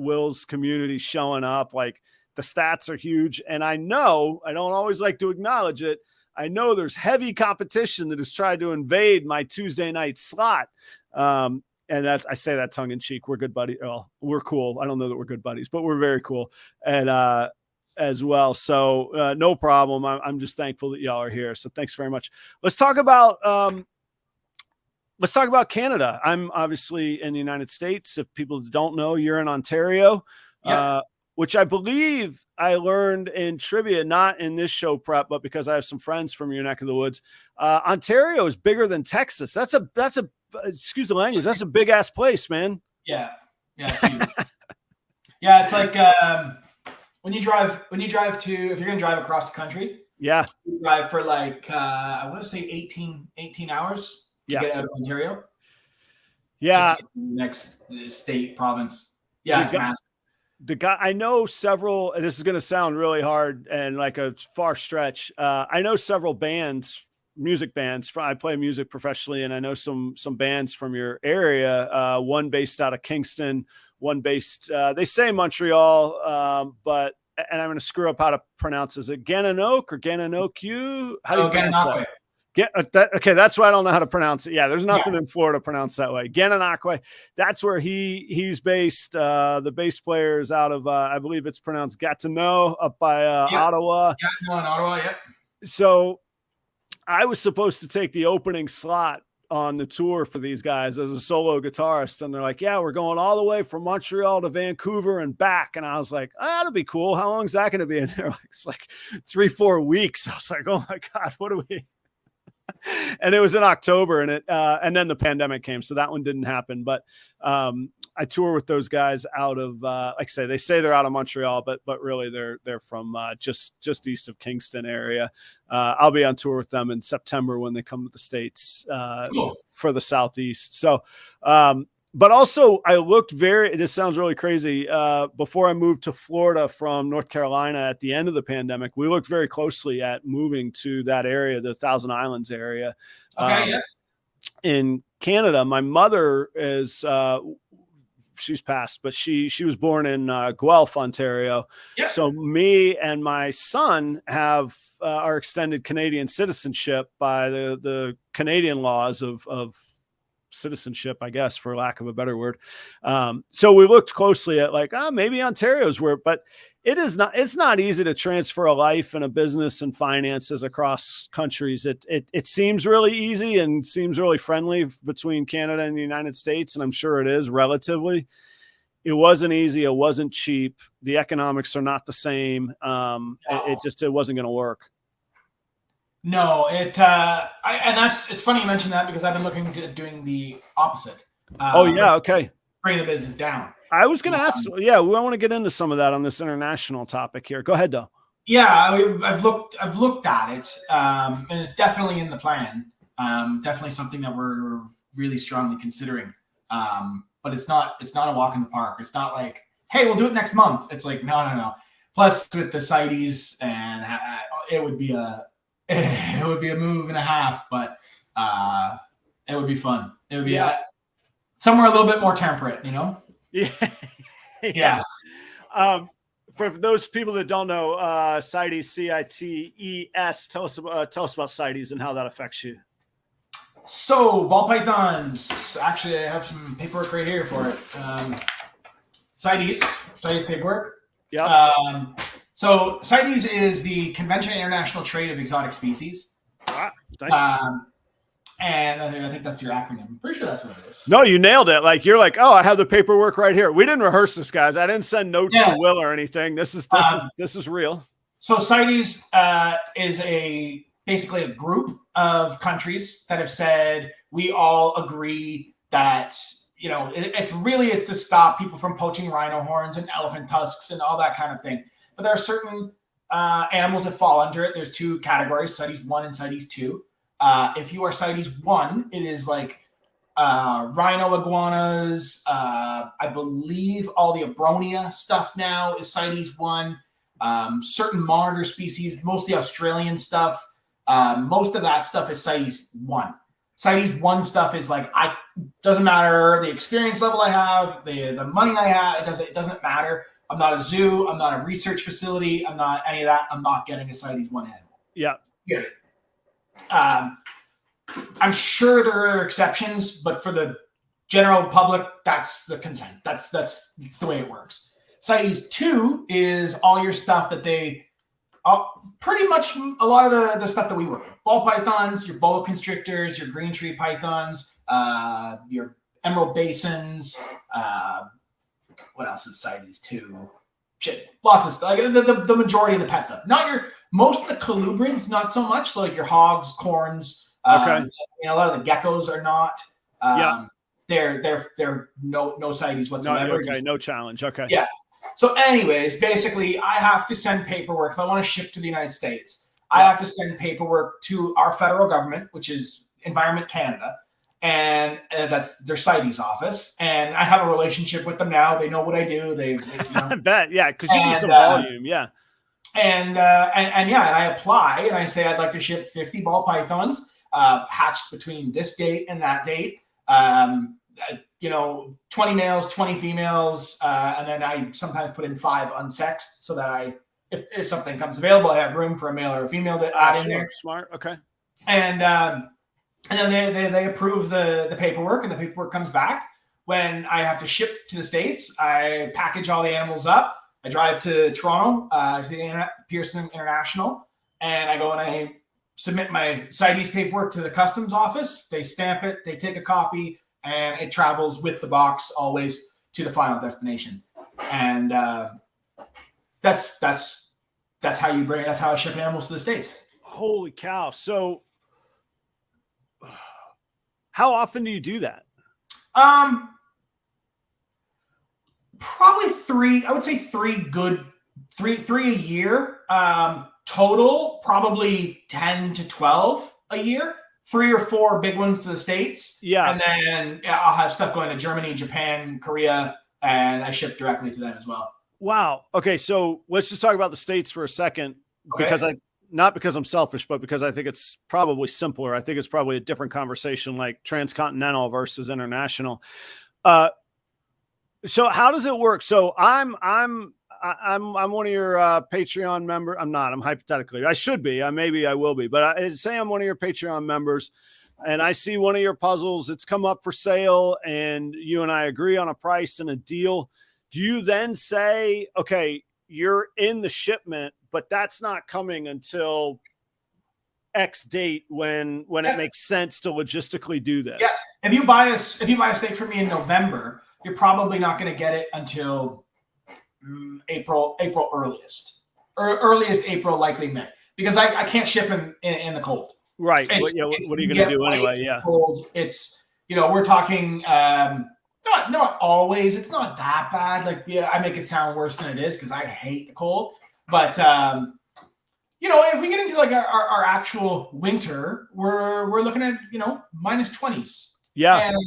[SPEAKER 1] Will's community showing up. Like, the stats are huge, and I know I don't always like to acknowledge it. I know there's heavy competition that has tried to invade my Tuesday night slot. And I say that tongue in cheek. We're good buddies. Well, we're cool. I don't know that we're good buddies, but we're very cool. And, as well. So, no problem. I'm just thankful that y'all are here. So thanks very much. Let's talk about Canada. I'm obviously in the United States. If people don't know, you're in Ontario. Yeah. Which I believe I learned in trivia, not in this show prep, but because I have some friends from your neck of the woods. Ontario is bigger than Texas. That's a excuse the language. That's a big ass place, man.
[SPEAKER 2] Yeah. Yeah. It's huge. Yeah. It's like, when you drive if you're going to drive across the country,
[SPEAKER 1] yeah,
[SPEAKER 2] you drive for like, I want to say 18 hours to get out of Ontario.
[SPEAKER 1] Yeah.
[SPEAKER 2] Next state, province. Yeah. It's massive.
[SPEAKER 1] The guy, I know several, and this is going to sound really hard and like a far stretch. I know several bands, music bands. I play music professionally, and I know some bands from your area. One based out of Kingston, one based, they say Montreal, but, and I'm going to screw up how to pronounce it. Is it Gananoque or Gananoque? How do you pronounce that? Okay, that's why I don't know how to pronounce it. Yeah, there's nothing in Florida pronounced that way. Gananoque, that's where he's based. The bass player is out of, I believe it's pronounced Gatineau, up by Ottawa.
[SPEAKER 2] Gatineau in Ottawa, yep.
[SPEAKER 1] So I was supposed to take the opening slot on the tour for these guys as a solo guitarist, and they're like, yeah, we're going all the way from Montreal to Vancouver and back. And I was like, that'll be cool. How long is that going to be in there? It's like 3-4 weeks. I was like, oh my God, what do we... And it was in October, and then the pandemic came, so that one didn't happen. But I tour with those guys out of, like I say, they say they're out of Montreal, but really they're from just east of Kingston area. I'll be on tour with them in September when they come to the States for the Southeast. So, but also I looked this sounds really crazy. Before I moved to Florida from North Carolina at the end of the pandemic, we looked very closely at moving to that area, the Thousand Islands area. In Canada. My mother is, she's passed, but she was born in Guelph, Ontario. Yep. So me and my son have our extended Canadian citizenship by the Canadian laws of citizenship, I guess, for lack of a better word. So we looked closely at like, maybe Ontario's where, but it's not easy to transfer a life and a business and finances across countries. It seems really easy and seems really friendly between Canada and the United States. And I'm sure it is relatively. It wasn't easy. It wasn't cheap. The economics are not the same. It wasn't going to work.
[SPEAKER 2] No, and it's funny you mentioned that because I've been looking to doing the opposite.
[SPEAKER 1] Okay.
[SPEAKER 2] Bring the business down.
[SPEAKER 1] I was going to ask. Yeah, we want to get into some of that on this international topic here. Go ahead, though.
[SPEAKER 2] Yeah, I've looked at it, and it's definitely in the plan. Definitely something that we're really strongly considering. But it's not a walk in the park. It's not like, hey, we'll do it next month. It's like no. Plus, with the CITES, and it would be a move and a half, but it would be fun. It would be somewhere a little bit more temperate, you know?
[SPEAKER 1] Yeah.
[SPEAKER 2] Yeah.
[SPEAKER 1] For those people that don't know, CITES, CITES, tell us about CITES and how that affects you.
[SPEAKER 2] So ball pythons. Actually, I have some paperwork right here for it. CITES paperwork.
[SPEAKER 1] Yeah.
[SPEAKER 2] So CITES is the Convention International Trade of Exotic Species.
[SPEAKER 1] Nice.
[SPEAKER 2] And I think that's your acronym. I'm pretty sure that's what it is.
[SPEAKER 1] No, you nailed it. Like, you're like, oh, I have the paperwork right here. We didn't rehearse this, guys. I didn't send notes to Will or anything. This is real.
[SPEAKER 2] So CITES is basically a group of countries that have said we all agree that, you know, it's to stop people from poaching rhino horns and elephant tusks and all that kind of thing. But there are certain animals that fall under it. There's two categories: CITES 1 and CITES 2. If you are CITES 1, it is like rhino iguanas. I believe all the Abronia stuff now is CITES 1. Certain monitor species, mostly Australian stuff. Most of that stuff is CITES 1. CITES 1 stuff is like, doesn't matter the experience level I have, the money I have, it doesn't matter. I'm not a zoo. I'm not a research facility. I'm not any of that. I'm not getting a CITES 1 animal.
[SPEAKER 1] Yeah.
[SPEAKER 2] Period. I'm sure there are exceptions, but for the general public, that's the consent. That's the way it works. CITES 2 is all your stuff that they pretty much a lot of the stuff that we work with. Ball pythons, your boa constrictors, your green tree pythons, your emerald basins. What else is CITES 2? Shit, lots of stuff. Like the majority of the pet stuff. Most of the colubrids, not so much. So like your hogs, corns.
[SPEAKER 1] Okay.
[SPEAKER 2] You know, a lot of the geckos are not. They're no CITES whatsoever.
[SPEAKER 1] No challenge. Okay.
[SPEAKER 2] Yeah. So anyways, basically, I have to send paperwork. If I want to ship to the United States, I have to send paperwork to our federal government, which is Environment Canada, and that's their CITES office. And I have a relationship with them now. They know what I do.
[SPEAKER 1] I bet. Yeah, because you do some volume. Yeah.
[SPEAKER 2] And I apply and I say I'd like to ship 50 ball pythons hatched between this date and that date. 20 males, 20 females, and then I sometimes put in 5 unsexed so that if something comes available, I have room for a male or a female to add in there.
[SPEAKER 1] Smart. Okay.
[SPEAKER 2] And then they approve the paperwork, and the paperwork comes back. When I have to ship to the States, I package all the animals up. I drive to Toronto, to the Pearson International, and I go and I submit my CITES paperwork to the customs office. They stamp it, they take a copy, and it travels with the box always to the final destination. And that's how I ship animals to the States.
[SPEAKER 1] Holy cow. So how often do you do that?
[SPEAKER 2] Probably 3. I would say 3 a year. Total, probably 10 to 12 a year. 3 or 4 big ones to the States. Yeah. And then I'll have stuff going to Germany, Japan, Korea, and I ship directly to them as well.
[SPEAKER 1] Wow. Okay. So let's just talk about the States for a second, because not because I'm selfish, but because I think it's probably simpler. I think it's probably a different conversation, like transcontinental versus international. So how does it work? So I'm one of your Patreon members. I'm not. I'm hypothetically. I should be. Maybe I will be. But say I'm one of your Patreon members, and I see one of your puzzles. It's come up for sale, and you and I agree on a price and a deal. Do you then say, okay, you're in the shipment, but that's not coming until X date when it makes sense to logistically do this?
[SPEAKER 2] Yeah. If you buy a steak from me in November, you're probably not going to get it until April earliest, or earliest April, likely May, because I can't ship in the cold.
[SPEAKER 1] Right. What are you going to do anyway? Yeah.
[SPEAKER 2] Cold. It's, we're talking, not always. It's not that bad. Like, yeah, I make it sound worse than it is because I hate the cold. But, if we get into like our actual winter, we're looking at, minus 20s.
[SPEAKER 1] Yeah.
[SPEAKER 2] And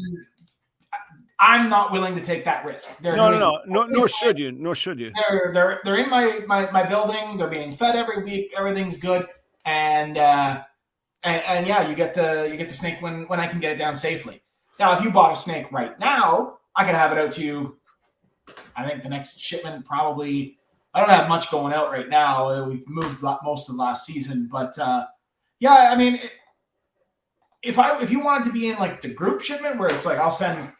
[SPEAKER 2] I'm not willing to take that risk.
[SPEAKER 1] Nor should you.
[SPEAKER 2] They're in my building. They're being fed every week. Everything's good. And yeah, you get the snake when I can get it down safely. Now, if you bought a snake right now, I could have it out to you I think the next shipment probably, I don't have much going out right now. We've moved most of last season, but yeah, I mean, if you wanted to be in like the group shipment where it's like I'll send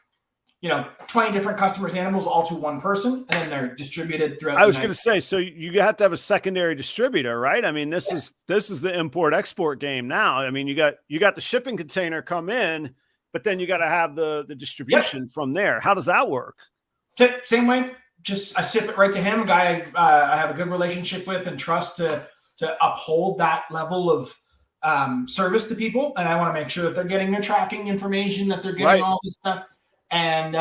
[SPEAKER 2] 20 different customers' animals all to one person, and then they're distributed throughout.
[SPEAKER 1] I was going to say, so you have to have a secondary distributor, right? I mean, this is the import export game now. I mean, you got the shipping container come in, but then you got to have the distribution from there. How does that work?
[SPEAKER 2] Same way. Just I ship it right to him, a guy I have a good relationship with and trust to uphold that level of service to people, and I want to make sure that they're getting their tracking information, that they're getting all this stuff. And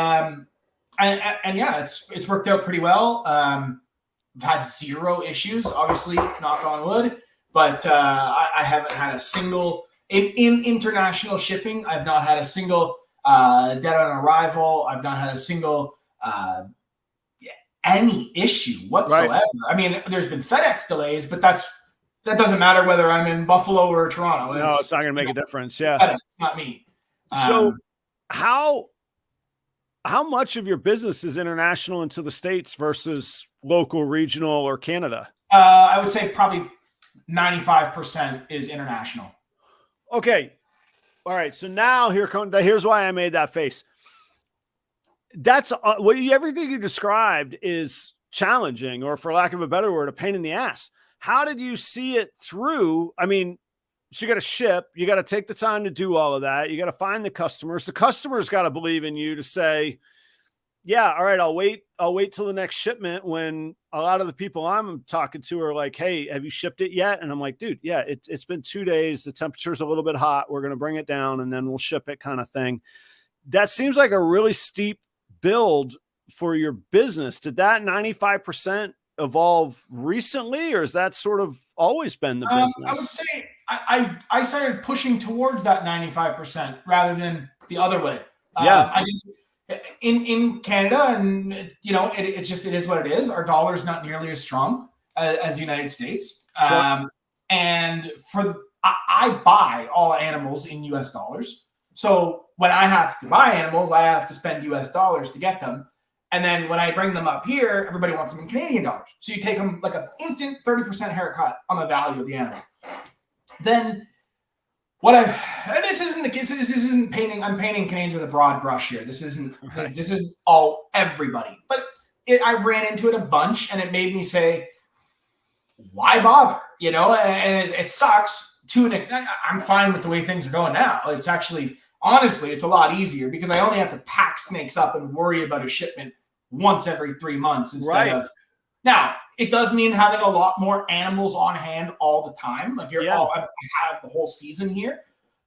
[SPEAKER 2] yeah, it's worked out pretty well. I've had zero issues, obviously, knock on wood, but I haven't had a single in international shipping. I've not had a single dead on arrival. I've not had a single any issue whatsoever. Right. I mean, there's been FedEx delays, but that doesn't matter whether I'm in Buffalo or Toronto.
[SPEAKER 1] No, it's not going to make a difference. Yeah,
[SPEAKER 2] FedEx, not me.
[SPEAKER 1] So how much of your business is international into the States versus local, regional, or Canada?
[SPEAKER 2] I would say probably 95% is international.
[SPEAKER 1] Okay. All right. So now here's why I made that face. That's everything you described is challenging, or for lack of a better word, a pain in the ass. How did you see it through? I mean, so you got to ship, you got to take the time to do all of that. You got to find the customers. The customers got to believe in you to say, yeah, all right, I'll wait till the next shipment, when a lot of the people I'm talking to are like, hey, have you shipped it yet? And I'm like, dude, yeah, it's been 2 days. The temperature's a little bit hot. We're going to bring it down and then we'll ship it, kind of thing. That seems like a really steep build for your business. Did that 95% evolve recently, or has that sort of always been the business?
[SPEAKER 2] I would say I started pushing towards that 95% rather than the other way.
[SPEAKER 1] Yeah.
[SPEAKER 2] I did in Canada, and it is what it is. Our dollar is not nearly as strong as the United States.
[SPEAKER 1] Sure.
[SPEAKER 2] And I buy all animals in US dollars. So when I have to buy animals, I have to spend US dollars to get them. And then when I bring them up here, everybody wants them in Canadian dollars. So you take them like an instant 30% haircut on the value of the animal. Then this isn't painting. I'm painting Canadians with a broad brush here. This isn't all everybody. But I've ran into it a bunch, and it made me say, why bother? And it sucks. I'm fine with the way things are going now. It's actually, honestly, it's a lot easier because I only have to pack snakes up and worry about a shipment once every 3 months instead of. Now, it does mean having a lot more animals on hand all the time. Like I have the whole season here,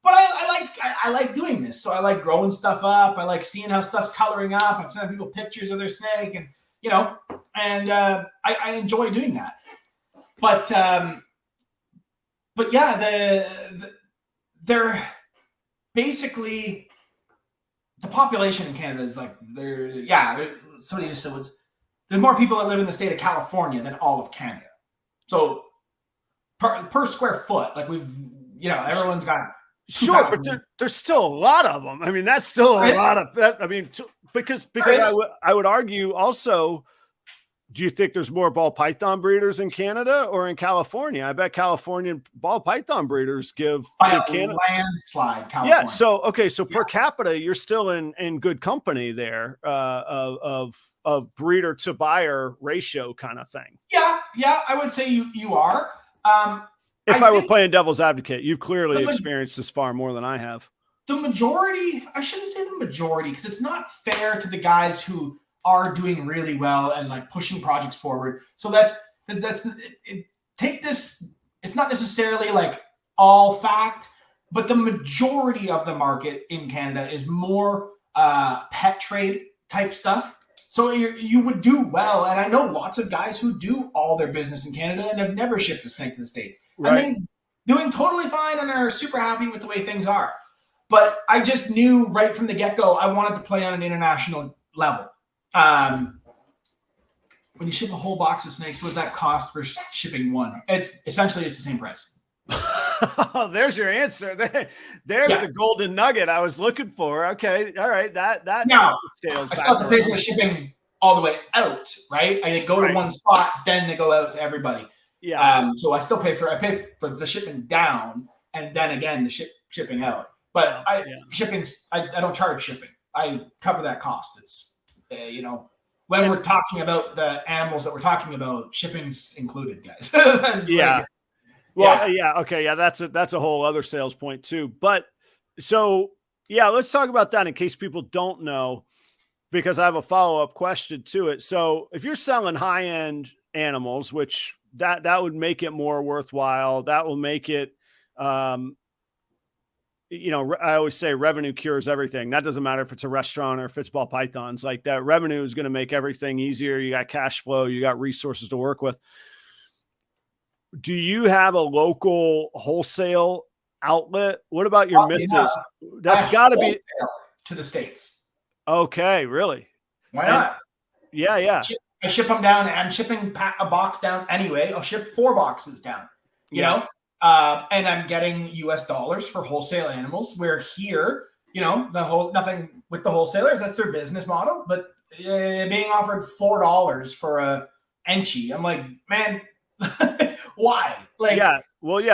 [SPEAKER 2] but I like doing this. So I like growing stuff up. I like seeing how stuff's coloring up. I'm sending people pictures of their snake, and I enjoy doing that. But yeah, they're basically, the population in Canada is like, somebody just said there's more people that live in the state of California than all of Canada. So per square foot, like everyone's got.
[SPEAKER 1] Sure, but there's still a lot of them. I mean, that's still a lot of that. I mean, because I would argue also, do you think there's more ball python breeders in Canada or in California? I bet Californian ball python breeders give
[SPEAKER 2] Canada landslide. California.
[SPEAKER 1] Yeah. So per capita, you're still in good company there of breeder to buyer ratio kind of thing.
[SPEAKER 2] Yeah, I would say you are.
[SPEAKER 1] If I were playing devil's advocate, you've clearly experienced this far more than I have.
[SPEAKER 2] The majority, I shouldn't say the majority, because it's not fair to the guys who are doing really well and like pushing projects forward. So take this. It's not necessarily like all fact, but the majority of the market in Canada is more pet trade type stuff. So you would do well. And I know lots of guys who do all their business in Canada and have never shipped a snake to the States.
[SPEAKER 1] Right.
[SPEAKER 2] And they're doing totally fine and are super happy with the way things are. But I just knew right from the get-go, I wanted to play on an international level. When you ship a whole box of snakes, what does that cost for shipping one? It's the same price.
[SPEAKER 1] There's your answer. There's the golden nugget I was looking for. Okay, all right. That
[SPEAKER 2] now I still have to pay for the shipping all the way out, right? They go to one spot, then they go out to everybody.
[SPEAKER 1] Yeah.
[SPEAKER 2] So I pay for the shipment down, and then again the shipping out. But shipping's I don't charge shipping. I cover that cost. It's when we're talking about the animals that we're talking about, shipping's included, guys.
[SPEAKER 1] Yeah. Okay. Yeah. That's a whole other sales point too. But so, yeah, let's talk about that in case people don't know, because I have a follow-up question to it. So if you're selling high-end animals, which that would make it more worthwhile, that will make it, I always say revenue cures everything. That doesn't matter if it's a restaurant or if it's ball pythons. Like, that revenue is going to make everything easier. You got cash flow, you got resources to work with. Do you have a local wholesale outlet? What about your missus?
[SPEAKER 2] Yeah.
[SPEAKER 1] That's got to be
[SPEAKER 2] to the States.
[SPEAKER 1] Okay, really?
[SPEAKER 2] Why not?
[SPEAKER 1] Yeah.
[SPEAKER 2] I ship them down. I'm shipping a box down anyway. I'll ship 4 boxes down, you know? And I'm getting US dollars for wholesale animals. Where here, nothing with the wholesalers. That's their business model. But being offered $4 for a Enchi, I'm like, man, why? Like,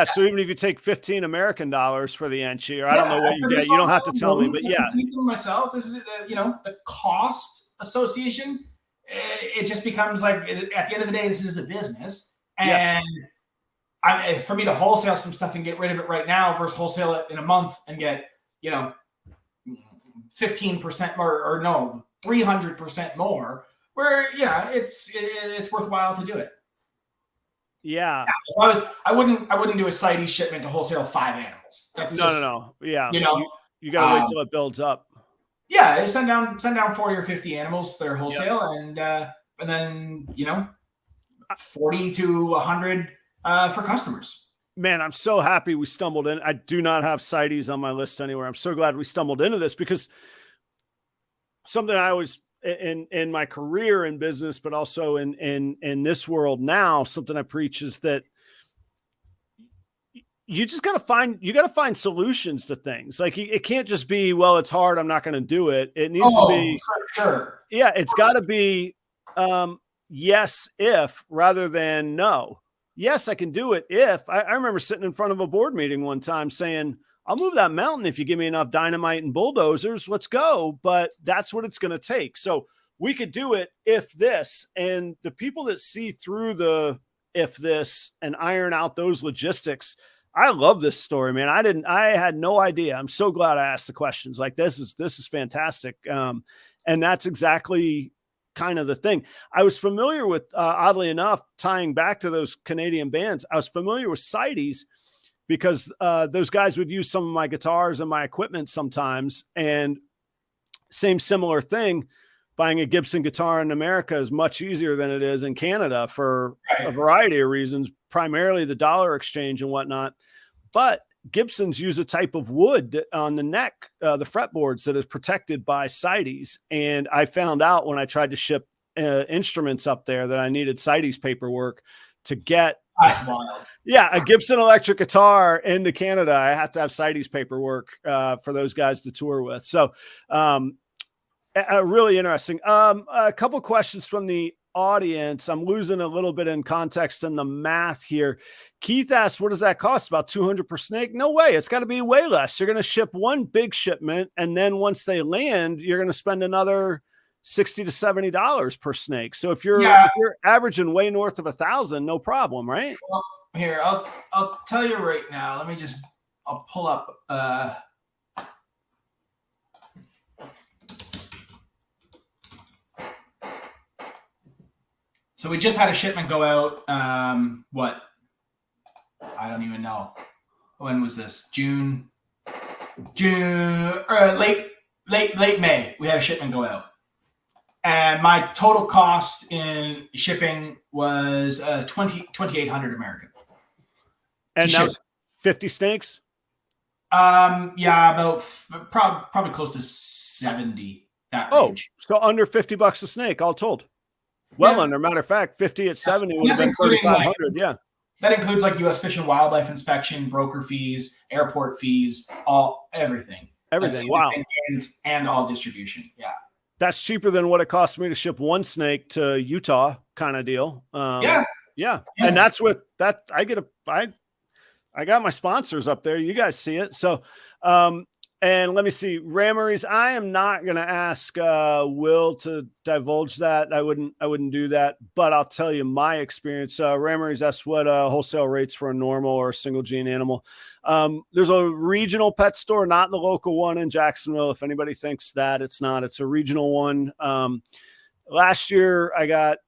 [SPEAKER 1] so even if you take 15 American dollars for the Enchi, or I don't know what you get, you don't have to tell me, but
[SPEAKER 2] myself, this is the cost association. It just becomes like, at the end of the day, this is a business, and for me to wholesale some stuff and get rid of it right now versus wholesale it in a month and get 15% more, or no, 300% more, where it's worthwhile to do it.
[SPEAKER 1] Yeah.
[SPEAKER 2] I wouldn't do a CITES shipment to wholesale 5 animals. That's
[SPEAKER 1] no. Yeah. You gotta wait till it builds up.
[SPEAKER 2] Yeah, send down 40 or 50 animals that are wholesale, and then 40 to 100 for customers.
[SPEAKER 1] Man, I'm so happy we stumbled in. I do not have CITES on my list anywhere. I'm so glad we stumbled into this, because something I always, in my career in business, but also in this world now, something I preach is that you just got to find solutions to things. Like, it can't just be, well, it's hard, I'm not going to do it. It needs to be,
[SPEAKER 2] for sure.
[SPEAKER 1] Yeah, it's got to be yes, if, rather than no. Yes, I can do it if. I remember sitting in front of a board meeting one time saying, I'll move that mountain if you give me enough dynamite and bulldozers. Let's go. But that's what it's going to take. So we could do it if this. And the people that see through the if this and iron out those logistics, I love this story, man. I had no idea. I'm so glad I asked the questions. Like, this is fantastic. And that's exactly kind of the thing. I was familiar with, oddly enough, tying back to those Canadian bands, I was familiar with CITES, because those guys would use some of my guitars and my equipment sometimes. And similar thing, buying a Gibson guitar in America is much easier than it is in Canada for a variety of reasons, primarily the dollar exchange and whatnot. But Gibsons use a type of wood on the neck, the fretboards, that is protected by CITES. And I found out when I tried to ship instruments up there that I needed CITES paperwork to get a Gibson electric guitar into Canada. I have to have CITES paperwork for those guys to tour with. So really interesting. A couple questions from the audience. I'm losing a little bit in context in the math here. Keith asked, what does that cost? About 200 per snake? No way. It's got to be way less. You're going to ship one big shipment, and then once they land, you're going to spend another $60 to $70 per snake. So if you're averaging way north of 1,000, no problem, right?
[SPEAKER 2] Well, here, I'll tell you right now. I'll pull up. So we just had a shipment go out. What? I don't even know. When was this? June, or late May. We had a shipment go out. And my total cost in shipping was 2,800 American.
[SPEAKER 1] And that was 50 snakes?
[SPEAKER 2] About probably close to 70. That range.
[SPEAKER 1] So under $50 a snake, all told. Well, under, matter of fact, 50 at 70 would have been 3,500. Yeah.
[SPEAKER 2] That includes like U.S. Fish and Wildlife inspection, broker fees, airport fees, everything.
[SPEAKER 1] Everything. Wow.
[SPEAKER 2] And all distribution. Yeah.
[SPEAKER 1] That's cheaper than what it cost me to ship one snake to Utah, kind of deal. Yeah. And that's with that. I got my sponsors up there. You guys see it. So, and let me see, Rameries. I am not going to ask Will to divulge that. I wouldn't do that. But I'll tell you my experience. Rameries, that's what wholesale rates for a normal or a single gene animal. There's a regional pet store, not the local one in Jacksonville. If anybody thinks that, it's not. It's a regional one. Last year, I got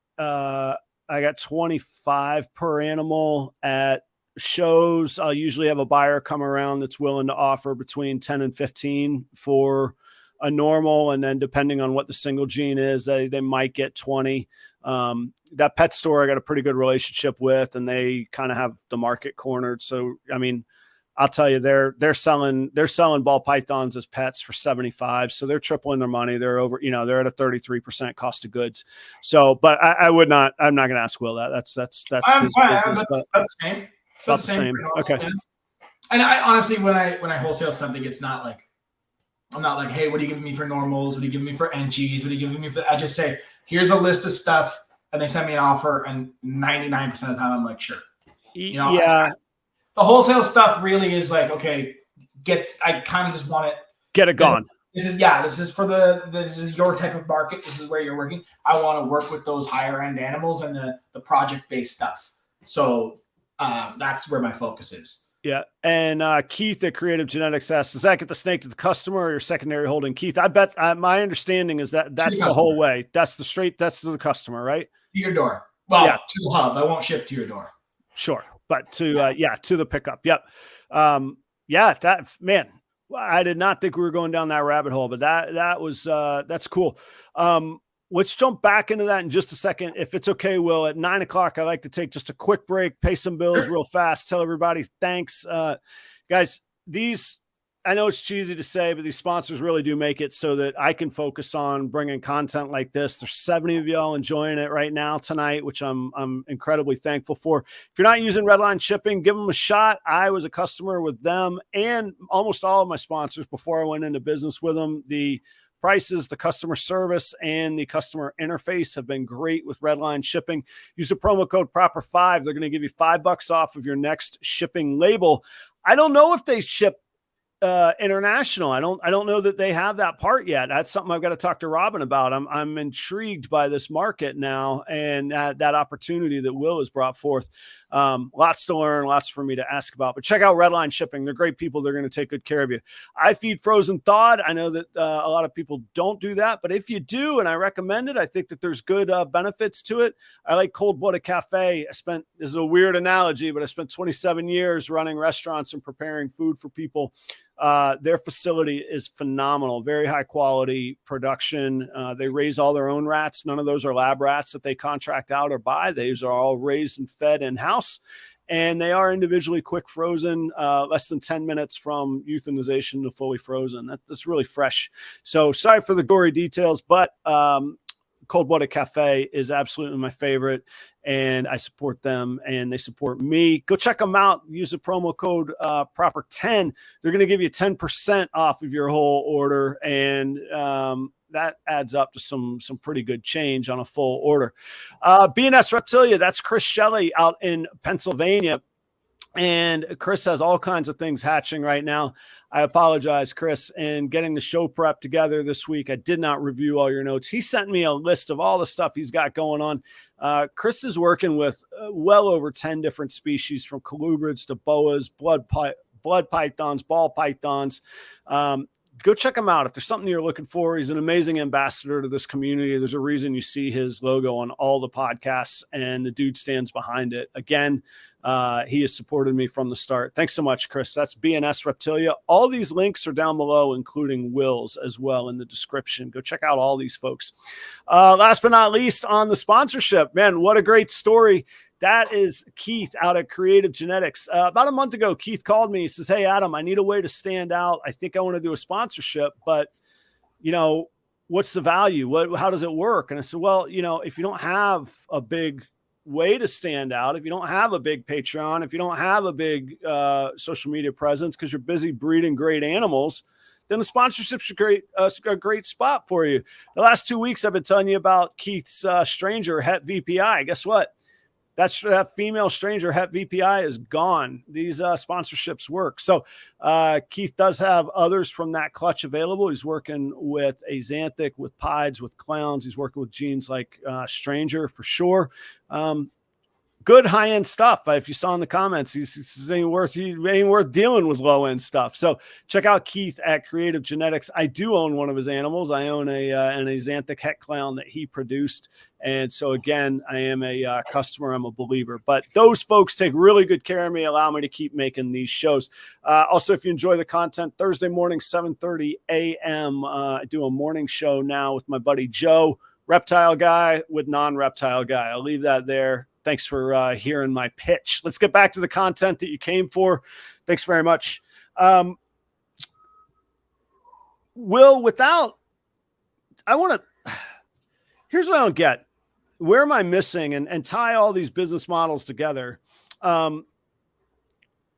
[SPEAKER 1] 25 per animal at shows. I'll usually have a buyer come around that's willing to offer between 10 and 15 for a normal. And then depending on what the single gene is, they might get 20. That pet store I got a pretty good relationship with, and they kind of have the market cornered. So, I mean, I'll tell you, they're selling ball pythons as pets for 75. So they're tripling their money. They're over, they're at a 33% cost of goods. So, but I'm not going to ask Will that. That's his business.
[SPEAKER 2] That's same.
[SPEAKER 1] About the same. Okay.
[SPEAKER 2] And I honestly, when I wholesale something, it's not like, I'm not like, hey, what are you giving me for normals? What are you giving me for enchies? What are you giving me for? I just say, here's a list of stuff, and they send me an offer, and 99% of the time, I'm like, sure.
[SPEAKER 1] Yeah.
[SPEAKER 2] The wholesale stuff really is like, okay, I kind of just want it.
[SPEAKER 1] Get it gone.
[SPEAKER 2] This is your type of market. This is where you're working. I want to work with those higher end animals and the project-based stuff. So that's where my focus is.
[SPEAKER 1] Yeah. And Keith at Creative Genetics asks, does that get the snake to the customer or your secondary holding? Keith, I bet my understanding is that's the whole way. That's to the customer, right?
[SPEAKER 2] To your door. Well, yeah. To the hub. I won't ship to your door.
[SPEAKER 1] Sure. But to the pickup. Yep. That, man, I did not think we were going down that rabbit hole, but that's cool. Let's jump back into that in just a second. If it's okay, Will, at 9:00, I like to take just a quick break, pay some bills real fast, tell everybody thanks. Guys, I know it's cheesy to say, but these sponsors really do make it so that I can focus on bringing content like this. There's 70 of y'all enjoying it right now tonight, which I'm incredibly thankful for. If you're not using Redline shipping, give them a shot. I was a customer with them and almost all of my sponsors before I went into business with them. The prices, the customer service, and the customer interface have been great with Redline shipping. Use the promo code PROPER5. They're going to give you $5 off of your next shipping label. I don't know if they ship international. I don't know that they have that part yet. That's something I've got to talk to Robin about. I'm intrigued by this market now and that opportunity that Will has brought forth. Lots to learn, lots for me to ask about, but check out Redline shipping. They're great people. They're going to take good care of you. I feed frozen thawed. I know that a lot of people don't do that, but if you do, and I recommend it, I think that there's good benefits to it. I like Cold Blooded Cafe. This is a weird analogy, but I spent 27 years running restaurants and preparing food for people. Their facility is phenomenal, very high quality production. They raise all their own rats. None of those are lab rats that they contract out or buy. These are all raised and fed in-house, and they are individually quick frozen, less than 10 minutes from euthanization to fully frozen. That's really fresh. So sorry for the gory details, but Cold Blooded Cafe is absolutely my favorite, and I support them and they support me. Go check them out. Use the promo code PROPER10. They're going to give you 10% off of your whole order, and that adds up to some pretty good change on a full order. B and S Reptilia, that's Chris Shelley out in Pennsylvania. And Chris has all kinds of things hatching right now. I apologize, Chris, in getting the show prep together this week. I did not review all your notes. He sent me a list of all the stuff he's got going on. Chris is working with well over 10 different species, from colubrids to boas, blood pythons, ball pythons. Go check him out. If there's something you're looking for, he's an amazing ambassador to this community. There's a reason you see his logo on all the podcasts, and the dude stands behind it. Again, he has supported me from the start. Thanks so much, Chris. That's B and S Reptilia. All these links are down below, including Will's as well in the description. Go check out all these folks. Last but not least, on the sponsorship, man, what a great story. That is Keith out at Creative Genetics. About a month ago, Keith called me. He says, hey, Adam, I need a way to stand out. I think I want to do a sponsorship, but, what's the value? How does it work? And I said, well, if you don't have a big way to stand out, if you don't have a big Patreon, if you don't have a big social media presence because you're busy breeding great animals, then the sponsorship's a great spot for you. The last 2 weeks, I've been telling you about Keith's stranger Het VPI. Guess what? That female stranger Het VPI is gone. These sponsorships work. So Keith does have others from that clutch available. He's working with Axanthic, with Pieds, with Clowns. He's working with jeans like Stranger for sure. Good high-end stuff. If you saw in the comments, he's ain't worth dealing with low-end stuff. So check out Keith at Creative Genetics. I do own one of his animals. I own an Axanthic Het Clown that he produced. And so, again, I am a customer. I'm a believer. But those folks take really good care of me, allow me to keep making these shows. Also, if you enjoy the content, Thursday morning, 7:30 a.m., I do a morning show now with my buddy Joe, reptile guy with non-reptile guy. I'll leave that there. Thanks for hearing my pitch. Let's get back to the content that you came for. Thanks very much. Will, here's what I don't get. Where am I missing? And tie all these business models together. Morph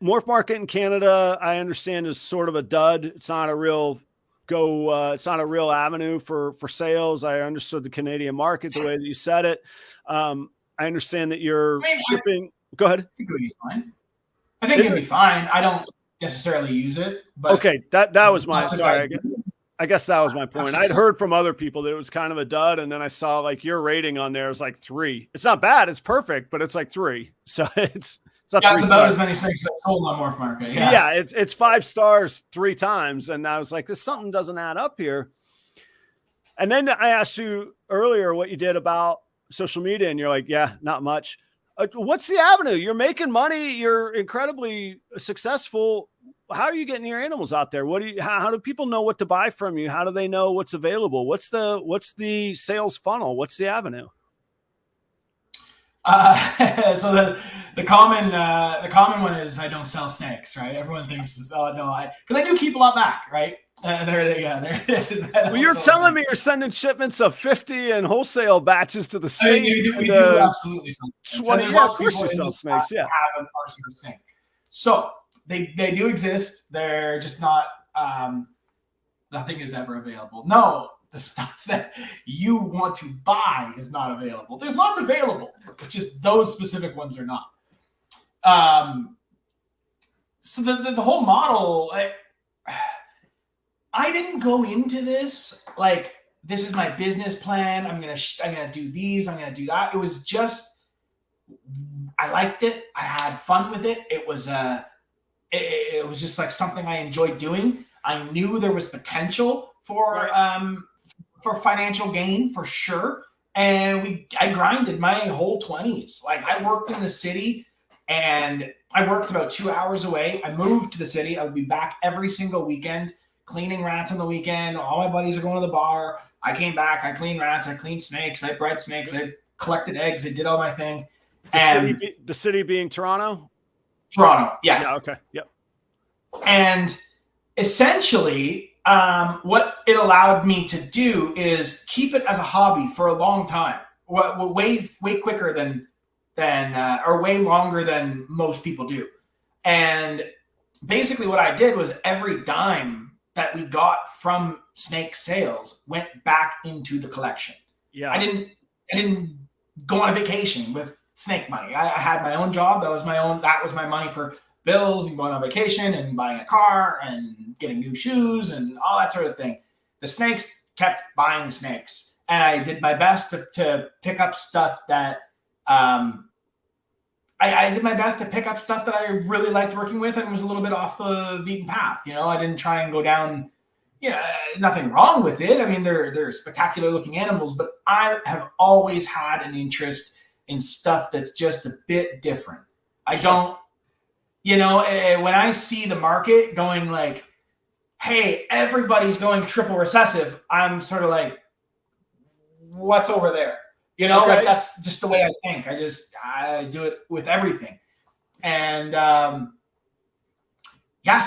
[SPEAKER 1] market in Canada, I understand, is sort of a dud. It's not a real it's not a real avenue for sales. I understood the Canadian market the way that you said it. I understand that you're shipping. Go ahead.
[SPEAKER 2] I think it would be fine. I think it'd be fine. I don't necessarily use it, but
[SPEAKER 1] okay. That was my sorry. I guess that was my point. I'd heard from other people that it was kind of a dud, and then I saw like your rating on there is like 3. It's not bad. It's perfect, but it's like 3. So it's not
[SPEAKER 2] it's about as many snakes that sold on Morph Market.
[SPEAKER 1] Yeah, it's 5 stars 3 times, and I was like, something doesn't add up here. And then I asked you earlier what you did about social media, and you're like, yeah, not much. What's the avenue? You're making money. You're incredibly successful. How are you getting your animals out there? How do people know what to buy from you? How do they know what's available? What's the sales funnel? What's the avenue?
[SPEAKER 2] So the common one is I don't sell snakes, right? Everyone thinks, oh no, because I do keep a lot back, right? There it is.
[SPEAKER 1] Well, you're telling me you're sending shipments of 50 and wholesale batches to the state.
[SPEAKER 2] We do absolutely sell
[SPEAKER 1] 20. Yeah, of course you sell snakes. Yeah,
[SPEAKER 2] have a parcel of snake. So they do exist. They're just not. Nothing is ever available. No, the stuff that you want to buy is not available. There's lots available. It's just those specific ones are not. So the whole model. I didn't go into this like this is my business plan. I'm gonna do these. I'm gonna do that. It was just I liked it. I had fun with it. It was just like something I enjoyed doing. I knew there was potential for financial gain for sure. And I grinded my whole 20s. Like I worked in the city and I worked about 2 hours away. I moved to the city. I would be back every single weekend. Cleaning rats on the weekend. All my buddies are going to the bar. I came back. I cleaned rats. I cleaned snakes. I bred snakes. I collected eggs. I did all my thing.
[SPEAKER 1] The city being Toronto?
[SPEAKER 2] Toronto, yeah.
[SPEAKER 1] Yeah, okay. Yep.
[SPEAKER 2] And essentially, what it allowed me to do is keep it as a hobby for a long time. Way quicker than or way longer than most people do. And basically what I did was every dime that we got from snake sales went back into the collection.
[SPEAKER 1] Yeah.
[SPEAKER 2] I didn't go on a vacation with snake money. I had my own job. That was my money for bills and going on vacation and buying a car and getting new shoes and all that sort of thing. The snakes kept buying snakes. And I did my best to pick up stuff that I did my best to pick up stuff that I really liked working with and was a little bit off the beaten path. You know, I didn't try and go down, nothing wrong with it. I mean, they're spectacular looking animals, but I have always had an interest in stuff that's just a bit different. I don't, when I see the market going like, hey, everybody's going triple recessive, I'm sort of like, what's over there? Like that's just the way I think. I do it with everything. And so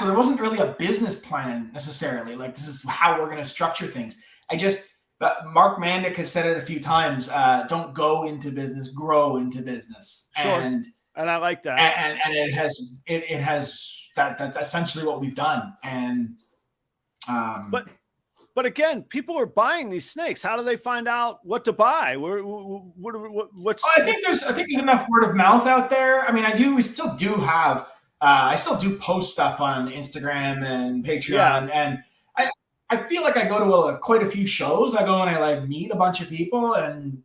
[SPEAKER 2] there wasn't really a business plan necessarily. Like this is how we're going to structure things. Mark Mandic has said it a few times. Don't go into business, grow into business.
[SPEAKER 1] Sure. And I like that.
[SPEAKER 2] And it has that's essentially what we've done. And
[SPEAKER 1] But again, people are buying these snakes. How do they find out what to buy? What's?
[SPEAKER 2] I think there's enough word of mouth out there. I mean, we still do have. I still do post stuff on Instagram and Patreon, and I feel like I go to quite a few shows. I go and I like meet a bunch of people, and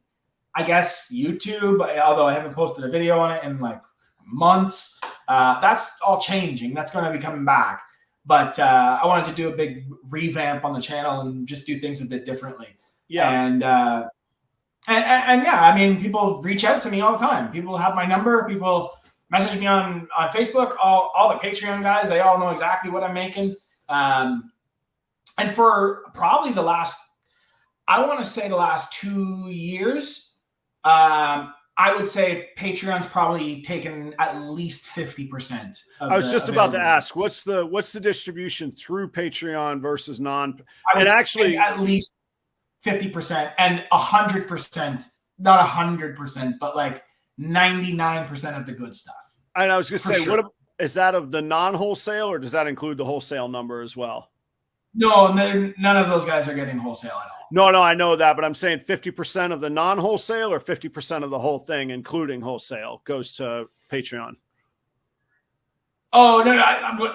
[SPEAKER 2] I guess YouTube, although I haven't posted a video on it in like months, that's all changing. That's going to be coming back. But I wanted to do a big revamp on the channel and just do things a bit differently. Yeah. And yeah, I mean, people reach out to me all the time. People have my number. People message me on Facebook. All the Patreon guys, they all know exactly what I'm making. And for probably the last 2 years, I would say Patreon's probably taken at least 50%.
[SPEAKER 1] I was just about to ask, what's the distribution through Patreon versus non? And actually,
[SPEAKER 2] at least 50% and 100%, not 100%, but like 99% of the good stuff.
[SPEAKER 1] And I was going to say, what is that of the non-wholesale, or does that include the wholesale number as well?
[SPEAKER 2] No, none of those guys are getting wholesale at all.
[SPEAKER 1] No, I know that, but I'm saying 50% of the non-wholesale or 50% of the whole thing, including wholesale, goes to Patreon.
[SPEAKER 2] Oh, no.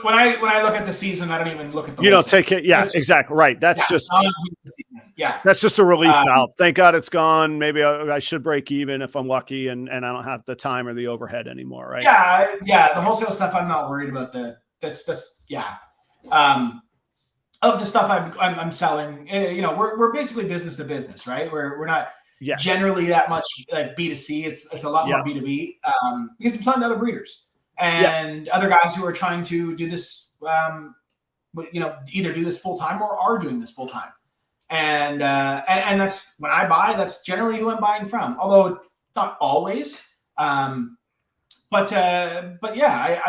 [SPEAKER 2] When I look at the season, I don't even look at the.
[SPEAKER 1] You don't take it. Yeah, exactly. Right. That's just.
[SPEAKER 2] Yeah.
[SPEAKER 1] That's just a relief valve. Thank God it's gone. Maybe I should break even if I'm lucky, and I don't have the time or the overhead anymore. Right.
[SPEAKER 2] Yeah. The wholesale stuff, I'm not worried about. That's. Of the stuff I'm selling, we're basically business to business, right? We're not generally that much like B2C. It's a lot more B2B because I'm selling to other breeders and other guys who are trying to do this, either do this full time or are doing this full time. And that's when I buy. That's generally who I'm buying from, although not always. But yeah,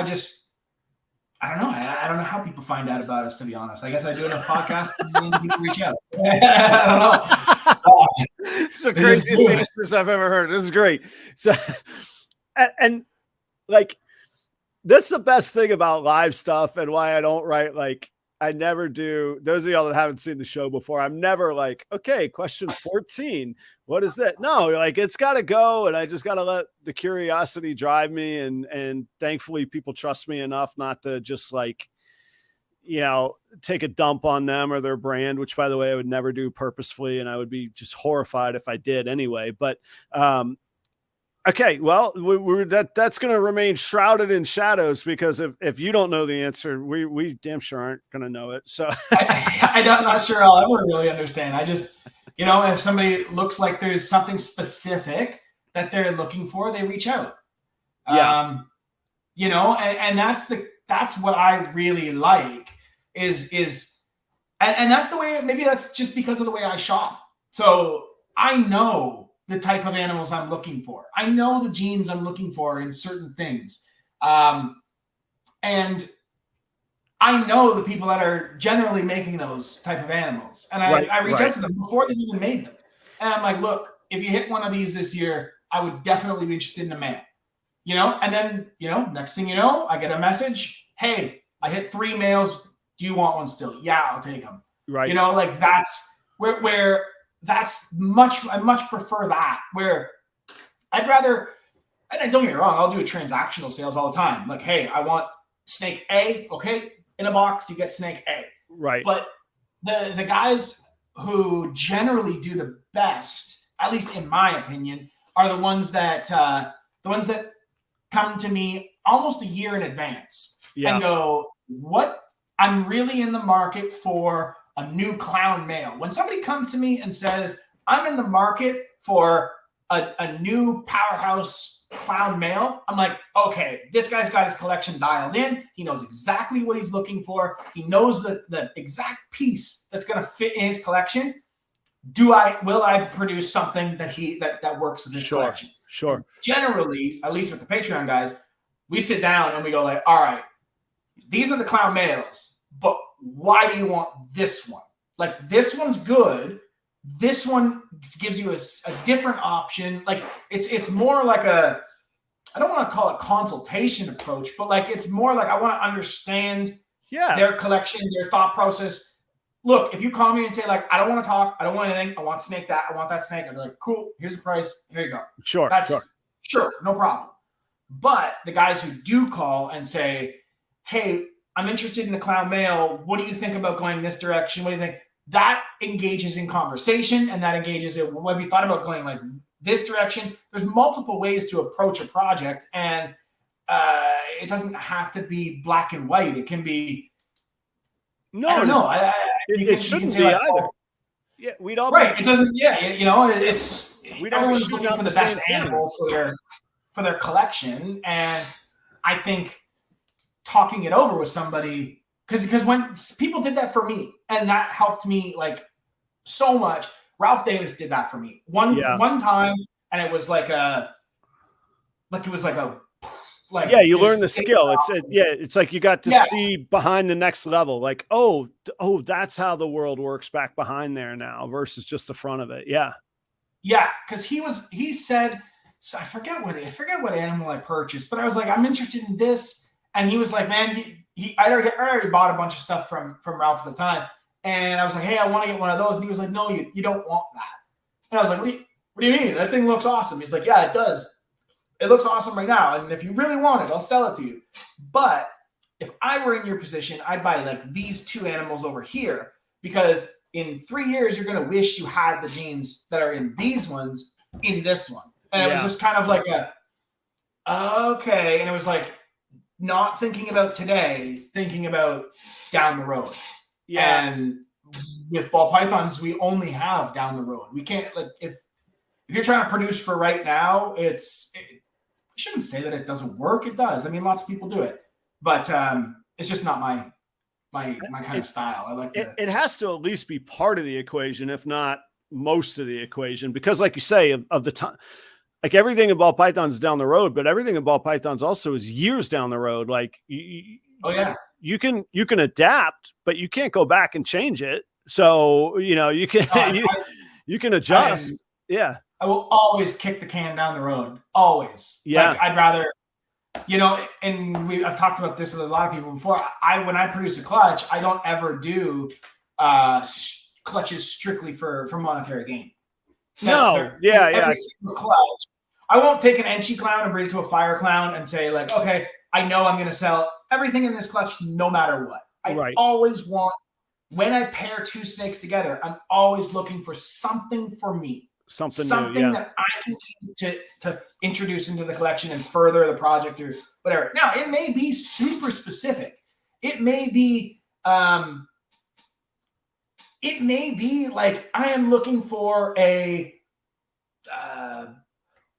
[SPEAKER 2] I don't know. I don't know how people find out about us, to be honest. I guess I do enough podcasts and people reach out. I don't know.
[SPEAKER 1] It's the craziest answers I've ever heard. This is great. So, and like, that's the best thing about live stuff and why I don't write, like, I never do. Those of y'all that haven't seen the show before, I'm never like, okay, question 14. What is that? No, like, it's got to go. And I just got to let the curiosity drive me. And thankfully people trust me enough not to just like, take a dump on them or their brand, which by the way, I would never do purposefully. And I would be just horrified if I did anyway. But, okay, well, that's going to remain shrouded in shadows because if you don't know the answer, we damn sure aren't going to know it. So
[SPEAKER 2] I'm not sure I'll ever really understand. I just, if somebody looks like there's something specific that they're looking for, they reach out. Yeah. And that's what I really like is and that's the way. Maybe that's just because of the way I shop. So I know the type of animals I'm looking for. I know the genes I'm looking for in certain things. And I know the people that are generally making those type of animals. And I reach out to them before they've even made them. And I'm like, look, if you hit one of these this year, I would definitely be interested in a male. And then, next thing you know, I get a message. Hey, I hit 3 males. Do you want one still? Yeah, I'll take them.
[SPEAKER 1] Right.
[SPEAKER 2] Like that's where I much prefer that, where I'd rather, and don't get me wrong, I'll do a transactional sales all the time. Like, hey, I want snake A. Okay. In a box, you get snake A. Right. But the guys who generally do the best, at least in my opinion, are the ones that come to me almost a year in advance and go, what? I'm really in the market for a new clown male. When somebody comes to me and says, I'm in the market for a new powerhouse clown male, I'm like, okay, this guy's got his collection dialed in. He knows exactly what he's looking for. He knows the exact piece that's going to fit in his collection. Will I produce something that works with his collection? Sure. And generally, at least with the Patreon guys, we sit down and we go like, all right, these are the clown males, but why do you want this one? Like, this one's good. This one gives you a different option. Like, it's more like I don't want to call it consultation approach, but like, it's more like I want to understand their collection, their thought process. look, if you call me and say like, I don't want to talk, I don't want anything, I want snake that, I want that snake, I'd be like, cool, here's the price, here you go.
[SPEAKER 1] Sure,
[SPEAKER 2] That's sure, no problem. But the guys who do call and say, hey, I'm interested in the clown male, what do you think about going this direction? What do you think? That engages in conversation, and that engages in, what have you thought about going like this direction? There's multiple ways to approach a project, and it doesn't have to be black and white. It can be,
[SPEAKER 1] no,
[SPEAKER 2] I don't know.
[SPEAKER 1] It shouldn't be like, either. Yeah, we'd all
[SPEAKER 2] right. It doesn't. Yeah, you know, it's everyone's looking for the best animal for their collection, and I think talking it over with somebody, because when people did that for me, and that helped me like so much. Ralph Davis did that for me one time, and it was like yeah, you learn the skill.
[SPEAKER 1] It's like you got to see behind the next level. Like, oh, that's how the world works back behind there now versus just the front of it. Yeah,
[SPEAKER 2] yeah, because he said, so I forget what animal I purchased, but I was like, I'm interested in this. And he was like, man, I already bought a bunch of stuff from Ralph at the time. And I was like, hey, I want to get one of those. And he was like, no, you don't want that. And I was like, what do you mean? That thing looks awesome. He's like, yeah, it does. It looks awesome right now. And if you really want it, I'll sell it to you. But if I were in your position, I'd buy like these two animals over here, because in 3 years, you're going to wish you had the genes that are in these ones in this one. And it was just kind of like okay. And it was like, not thinking about today, thinking about down the road. Yeah. And with ball pythons, we only have down the road. We can't, like, if you're trying to produce for right now, I shouldn't say that it doesn't work. It does. I mean, lots of people do it, but it's just not my kind of style. I like
[SPEAKER 1] it has to at least be part of the equation, if not most of the equation, because like you say, of the time, like everything in ball pythons down the road, but everything in ball pythons also is years down the road. Like, you can adapt, but you can't go back and change it. So, you know, you can, you can adjust.
[SPEAKER 2] I will always kick the can down the road. Always.
[SPEAKER 1] Yeah.
[SPEAKER 2] Like, I'd rather, you know, and I've talked about this with a lot of people before. When I produce a clutch, I don't ever do clutches strictly for monetary gain.
[SPEAKER 1] No.
[SPEAKER 2] Every single clutch. I won't take an Enchi clown and breed it to a fire clown and say like, okay, I know I'm going to sell everything in this clutch no matter what. I always want, when I pair two snakes together, I'm always looking for something for me. Something new, that I can keep to introduce into the collection and further the project or whatever. Now, it may be super specific. It may be like I am looking for a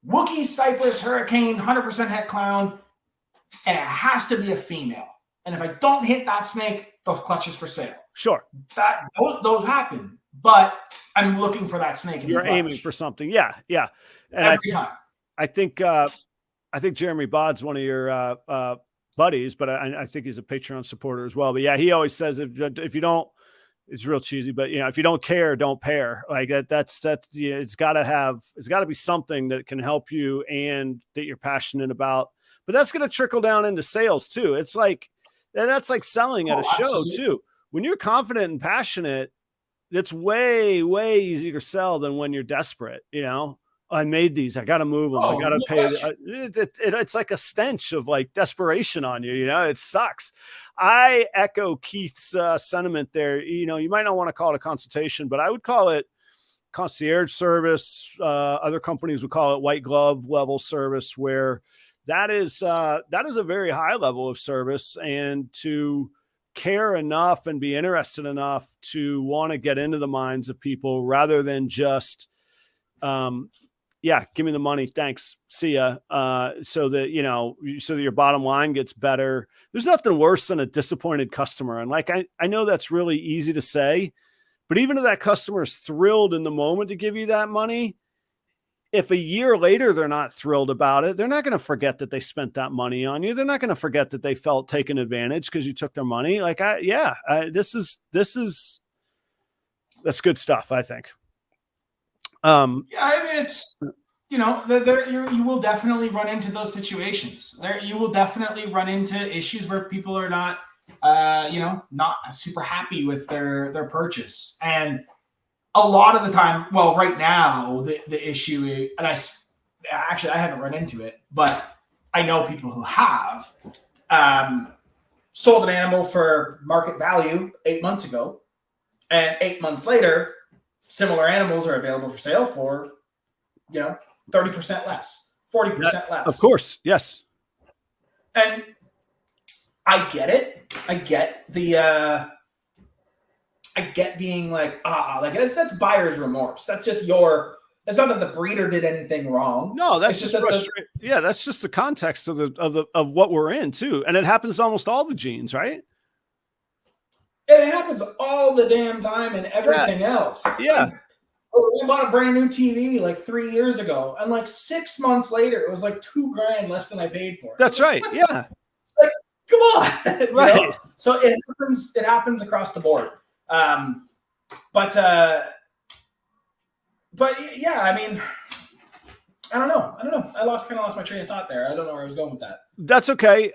[SPEAKER 2] Wookiee Cypress Hurricane 100% het clown, and it has to be a female. And if I don't hit that snake, those clutches for sale.
[SPEAKER 1] Sure.
[SPEAKER 2] Those happen. But I'm looking for that snake.
[SPEAKER 1] You're aiming for something. Yeah. And
[SPEAKER 2] every time.
[SPEAKER 1] I think Jeremy Bod's one of your buddies, but I think he's a Patreon supporter as well. But yeah, he always says if you don't, it's real cheesy, but you know, if you don't care, don't pair. Like that's you know, it's got to be something that can help you and that you're passionate about. But that's going to trickle down into sales too. It's like that's like selling at a show too. When you're confident and passionate, it's way, way easier to sell than when you're desperate. You know, I made these, I got to move them. I got to pay. It's like a stench of like desperation on you. You know, it sucks. I echo Keith's sentiment there. You know, you might not want to call it a consultation, but I would call it concierge service. Other companies would call it white glove level service, where that is a very high level of service, and to care enough and be interested enough to want to get into the minds of people rather than just, give me the money. Thanks. See ya. So that, you know, so that your bottom line gets better. There's nothing worse than a disappointed customer. And like, I know that's really easy to say, but even if that customer is thrilled in the moment to give you that money, if a year later they're not thrilled about it, they're not going to forget that they spent that money on you. They're not going to forget that they felt taken advantage because you took their money. Like, that's good stuff, I think.
[SPEAKER 2] I mean, it's, you know, you will definitely run into those situations. You will definitely run into issues where people are not not super happy with their purchase. And a lot of the time, well, right now, the issue is, and I haven't run into it, but I know people who have sold an animal for market value 8 months ago, and 8 months later, similar animals are available for sale for, 30% less, 40% less.
[SPEAKER 1] Of course, yes.
[SPEAKER 2] And I get it. I get the I get being like, that's buyer's remorse. That's just it's not that the breeder did anything wrong.
[SPEAKER 1] No, that's just frustrating. Yeah, that's just the context of what we're in too. And it happens to almost all the genes, right?
[SPEAKER 2] And it happens all the damn time and everything else.
[SPEAKER 1] Yeah.
[SPEAKER 2] I bought a brand new TV like 3 years ago, and like 6 months later, it was like $2,000 less than I paid for it.
[SPEAKER 1] That's right. Yeah.
[SPEAKER 2] Like, come on.
[SPEAKER 1] Right.
[SPEAKER 2] So it happens across the board. But yeah, I mean, I don't know. I kind of lost my train of thought there. I don't know where I was going with that.
[SPEAKER 1] That's okay.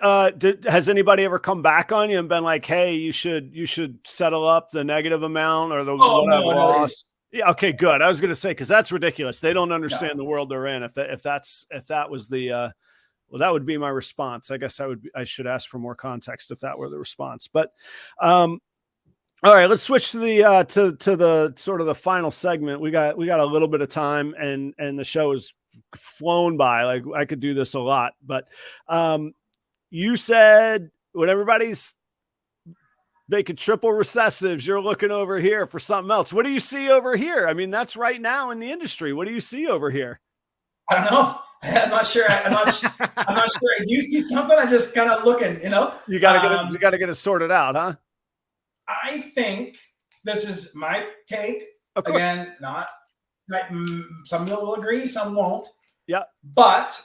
[SPEAKER 1] Has anybody ever come back on you and been like, "Hey, you should settle up the negative amount or the loss"? Yeah. Okay. Good. I was going to say, because that's ridiculous. They don't understand the world they're in. If that was the well, that would be my response. I guess I should ask for more context if that were the response. But all right, let's switch to the to the sort of the final segment. We got a little bit of time, and the show is flown by. Like, I could do this a lot, but you said when everybody's making triple recessives, you're looking over here for something else. What do you see over here? I mean, that's right now in the industry. What do you see over here?
[SPEAKER 2] I don't know. I'm not sure. I'm not sure. Do you see something? I'm just kind of looking.
[SPEAKER 1] You gotta get it sorted out, huh?
[SPEAKER 2] I think this is my take.
[SPEAKER 1] Of course.
[SPEAKER 2] Again, some will agree, some won't.
[SPEAKER 1] Yeah.
[SPEAKER 2] But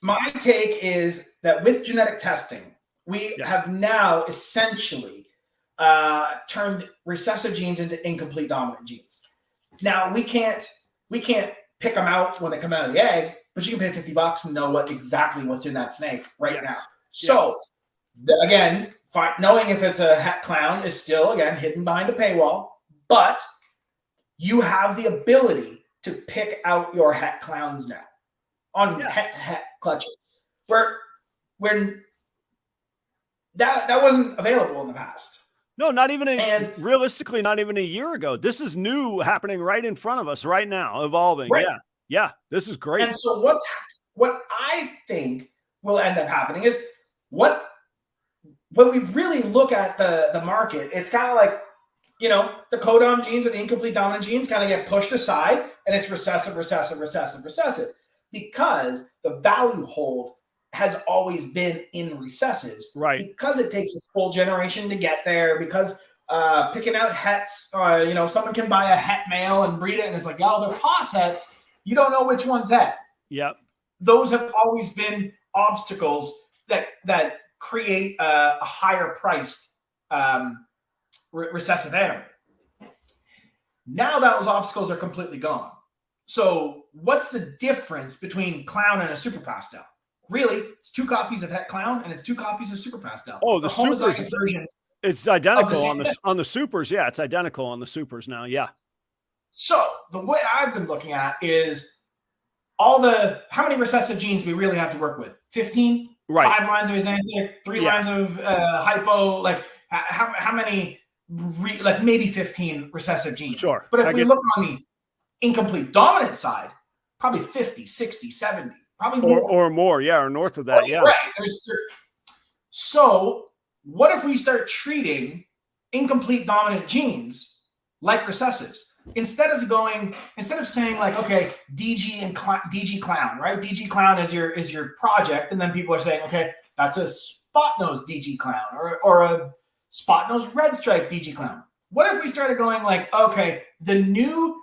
[SPEAKER 2] my take is that with genetic testing, we have now essentially turned recessive genes into incomplete dominant genes. Now we can't pick them out when they come out of the egg, but you can pay $50 and know exactly what's in that snake right now. So again, knowing if it's a het clown is still, again, hidden behind a paywall, but you have the ability to pick out your het clowns now on het-to-het clutches, where that wasn't available in the past.
[SPEAKER 1] No, realistically, not even a year ago. This is new, happening right in front of us right now, evolving. Right. Yeah, this is great.
[SPEAKER 2] And so what I think will end up happening is when we really look at the market, it's kind of like, the codom genes and the incomplete dominant genes kind of get pushed aside, and it's recessive, because the value hold has always been in recessives,
[SPEAKER 1] right?
[SPEAKER 2] Because it takes a full generation to get there, because picking out hets, someone can buy a het male and breed it, and it's like, they're pos hets. You don't know which one's het.
[SPEAKER 1] Yep.
[SPEAKER 2] Those have always been obstacles that create a higher priced recessive animal. Now those obstacles are completely gone. So what's the difference between clown and a super pastel? Really, it's 2 copies of het clown and it's 2 copies of super pastel.
[SPEAKER 1] Oh, the supers version. It's identical on the supers. Yeah, it's identical on the supers now. Yeah. So
[SPEAKER 2] the way I've been looking at is how many recessive genes we really have to work with? 15?
[SPEAKER 1] Right.
[SPEAKER 2] 5 lines of Xanthic, 3 lines of hypo. Like how many? Maybe 15 recessive genes.
[SPEAKER 1] Sure.
[SPEAKER 2] But if we look on the incomplete dominant side, probably 50, 60, 70, probably more.
[SPEAKER 1] Or more, or north of that,
[SPEAKER 2] Right. So what if we start treating incomplete dominant genes like recessives? Instead of saying like, okay, DG and DG clown, right? DG clown is your project, and then people are saying, okay, that's a spot nose DG clown or a spot nose red stripe DG clown. What if we started going like, okay, the new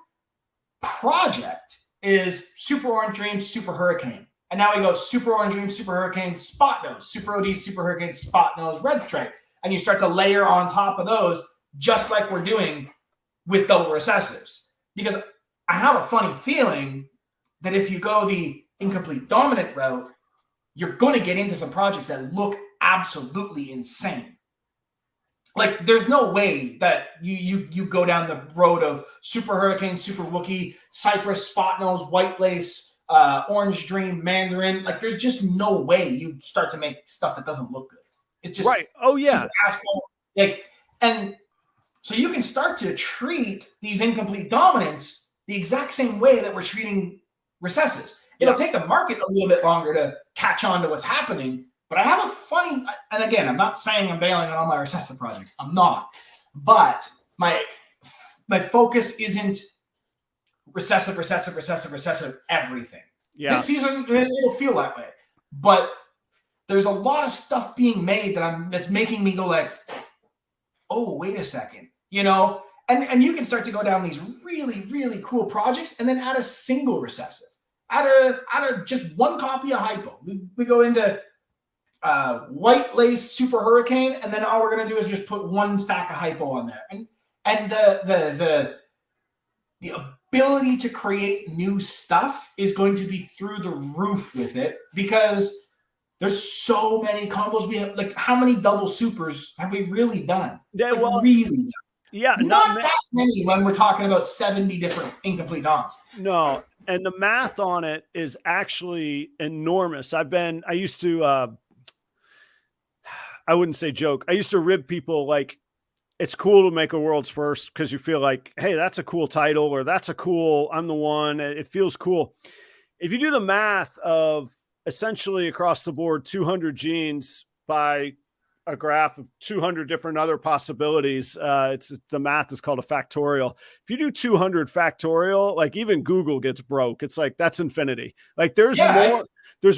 [SPEAKER 2] project is Super Orange Dream, Super Hurricane, and now we go Super Orange Dream, Super Hurricane, spot nose, Super OD, Super Hurricane, spot nose, red stripe, and you start to layer on top of those, just like we're doing with double recessives. Because I have a funny feeling that if you go the incomplete dominant route, you're going to get into some projects that look absolutely insane. Like, there's no way that you go down the road of Super Hurricane, Super Wookie, Cypress, Spot Nose, White Lace, Orange Dream, Mandarin. Like, there's just no way you start to make stuff that doesn't look good. It's just
[SPEAKER 1] right. Oh yeah.
[SPEAKER 2] super asphalt. Like, and so you can start to treat these incomplete dominants the exact same way that we're treating recessives. It'll take the market a little bit longer to catch on to what's happening. But I have a funny, and again, I'm not saying I'm bailing on all my recessive projects. I'm not. But my focus isn't recessive everything.
[SPEAKER 1] Yeah.
[SPEAKER 2] This season, it'll feel that way. But there's a lot of stuff being made that's making me go like, oh, wait a second. You know? And you can start to go down these really, really cool projects and then add a single recessive. Add a just one copy of Hypo. We go into White Lace Super Hurricane, and then all we're gonna do is just put one stack of Hypo on there. And the ability to create new stuff is going to be through the roof with it, because there's so many combos we have. Like, how many double supers have we really done?
[SPEAKER 1] Yeah,
[SPEAKER 2] like,
[SPEAKER 1] well,
[SPEAKER 2] really done.
[SPEAKER 1] Yeah,
[SPEAKER 2] not that many when we're talking about 70 different incomplete noms.
[SPEAKER 1] No, and the math on it is actually enormous. I used to, I wouldn't say joke. I used to rib people like, it's cool to make a world's first because you feel like, hey, that's a cool title, or that's a cool, I'm the one. It feels cool. If you do the math of essentially across the board 200 genes by a graph of 200 different other possibilities, the math is called a factorial. If you do 200 factorial, like even Google gets broke. It's like, that's infinity. Like there's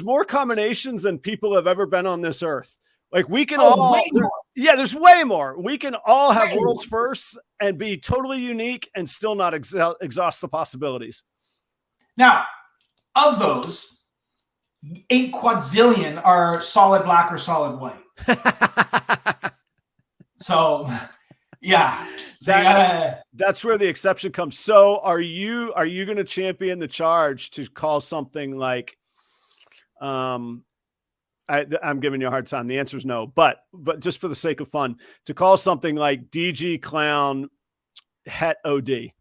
[SPEAKER 1] more combinations than people have ever been on this earth. Like we can there's way more. We can all have world's firsts and be totally unique and still not exhaust the possibilities.
[SPEAKER 2] Now, of those, 8 quadrillion are solid black or solid white. So, yeah,
[SPEAKER 1] that's where the exception comes. So, are you going to champion the charge to call something like, I'm giving you a hard time. The answer is no, but just for the sake of fun, to call something like DG Clown Het OD.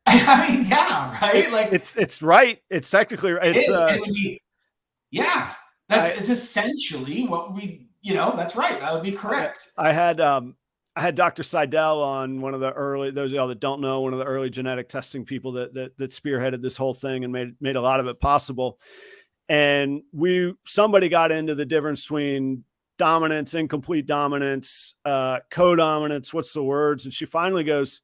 [SPEAKER 2] I mean, yeah, right. Like
[SPEAKER 1] it's right. It's technically right. It's
[SPEAKER 2] it would be, yeah. It's essentially what we, that's right. That would be correct.
[SPEAKER 1] I had Dr. Seidel on, one of the early, those of y'all that don't know, one of the early genetic testing people that spearheaded this whole thing and made a lot of it possible. And somebody got into the difference between dominance, incomplete dominance, codominance, what's the words? And she finally goes,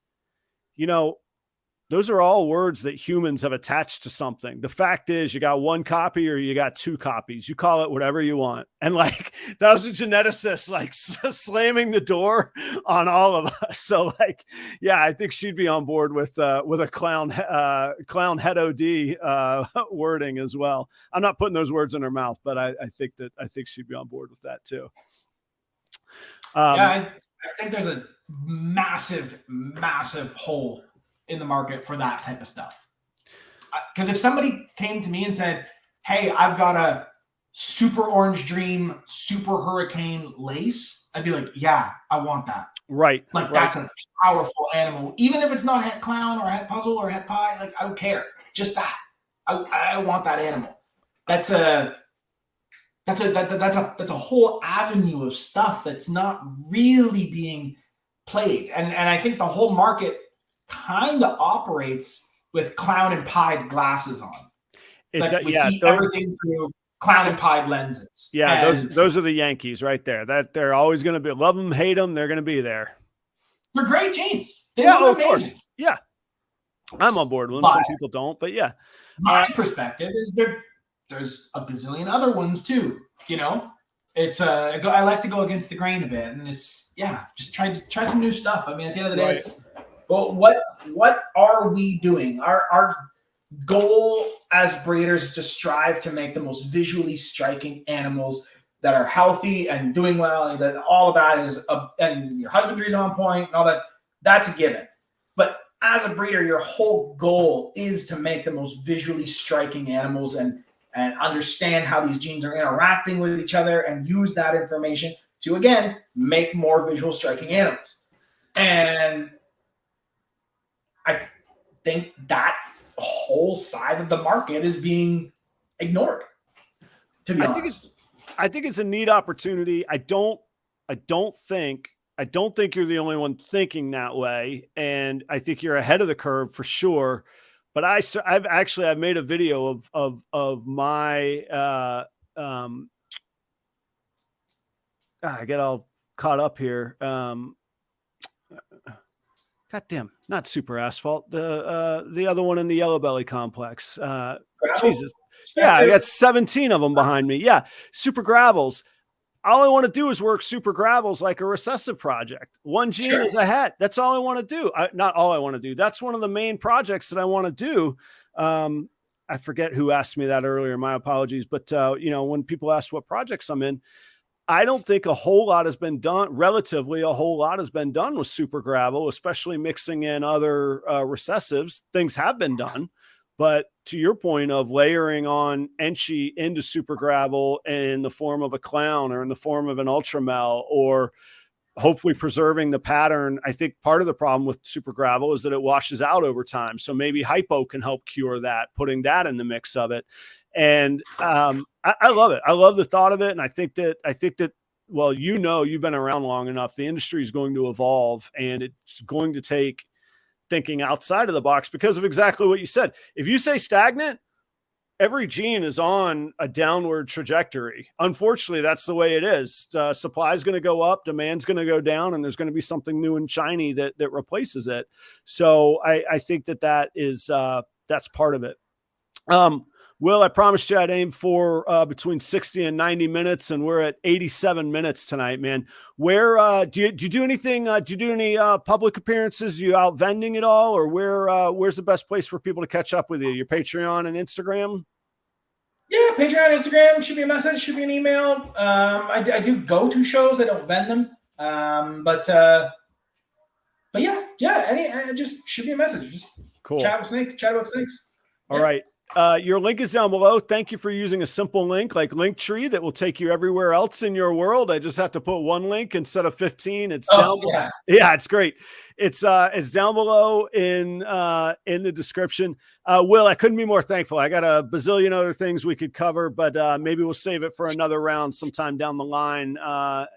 [SPEAKER 1] those are all words that humans have attached to something. The fact is, you got one copy or you got 2 copies. You call it whatever you want. And like, that was a geneticist like slamming the door on all of us. So like, yeah, I think she'd be on board with a clown Het OD wording as well. I'm not putting those words in her mouth, but I think she'd be on board with that too.
[SPEAKER 2] I think there's a massive, massive hole in the market for that type of stuff. Because if somebody came to me and said, hey, I've got a Super Orange Dream, Super Hurricane lace, I'd be like, yeah, I want that.
[SPEAKER 1] Right.
[SPEAKER 2] Like that's a powerful animal. Even if it's not Het Clown or Het Puzzle or Het Pie, like I don't care. Just that. I want that animal. That's a whole avenue of stuff that's not really being played. And I think the whole market kind of operates with clown and pied glasses on. Like we see everything through clown and pied lenses.
[SPEAKER 1] Yeah, those are the Yankees right there. That they're always going to be, love them, hate them, they're going to be there.
[SPEAKER 2] They're great genes.
[SPEAKER 1] Of course. Yeah, I'm on board with them. Some people don't, but yeah.
[SPEAKER 2] My perspective is there's a bazillion other ones too. It's I like to go against the grain a bit, and it's just try some new stuff. I mean, at the end of the day, it's. Well, what are we doing? Our goal as breeders is to strive to make the most visually striking animals that are healthy and doing well, and that all of that is and your husbandry is on point and all that. That's a given. But as a breeder, your whole goal is to make the most visually striking animals and understand how these genes are interacting with each other and use that information to, again, make more visual striking animals. And I think that whole side of the market is being ignored, to be honest.
[SPEAKER 1] I think it's a neat opportunity. I don't think you're the only one thinking that way. And I think you're ahead of the curve for sure. But I've made a video of my, I get all caught up here. Goddamn, not Super Asphalt. The other one in the Yellow Belly complex. Jesus. Yeah, I got 17 of them behind me. Yeah, Super Gravels. All I want to do is work Super Gravels like a recessive project. One gene is ahead. That's all I want to do. Not all I want to do. That's one of the main projects that I want to do. I forget who asked me that earlier. My apologies. But, when people ask what projects I'm in, I don't think a whole lot has been done. Relatively, a whole lot has been done with Super Gravel, especially mixing in other recessives. Things have been done. But to your point of layering on Enchi into Super Gravel in the form of a clown or in the form of an Ultramel, or hopefully preserving the pattern, I think part of the problem with Super Gravel is that it washes out over time. So maybe Hypo can help cure that, putting that in the mix of it. And I love it. I love the thought of it. And I think that, well, you've been around long enough. The industry is going to evolve, and it's going to take thinking outside of the box because of exactly what you said. If you say stagnant, every gene is on a downward trajectory. Unfortunately, that's the way it is. Supply is going to go up, demand's going to go down, and there's going to be something new and shiny that replaces it. So I think that is that's part of it. Will, I promised you I'd aim for between 60 and 90 minutes, and we're at 87 minutes tonight, man. Where do you do anything? Do you do any public appearances? You out vending at all, or where's the best place for people to catch up with you? Your Patreon and Instagram?
[SPEAKER 2] Yeah, Patreon, Instagram. Shoot me a message. Shoot me an email. I do go to shows. I don't vend them. But yeah. Just shoot me a message. Just
[SPEAKER 1] cool.
[SPEAKER 2] Chat with snakes. Chat about snakes.
[SPEAKER 1] All right. Your link is down below. Thank you for using a simple link like LinkTree that will take you everywhere else in your world. I just have to put one link instead of 15. It's down below. Yeah, it's great. It's down below in the description. Will, I couldn't be more thankful. I got a bazillion other things we could cover, but maybe we'll save it for another round sometime down the line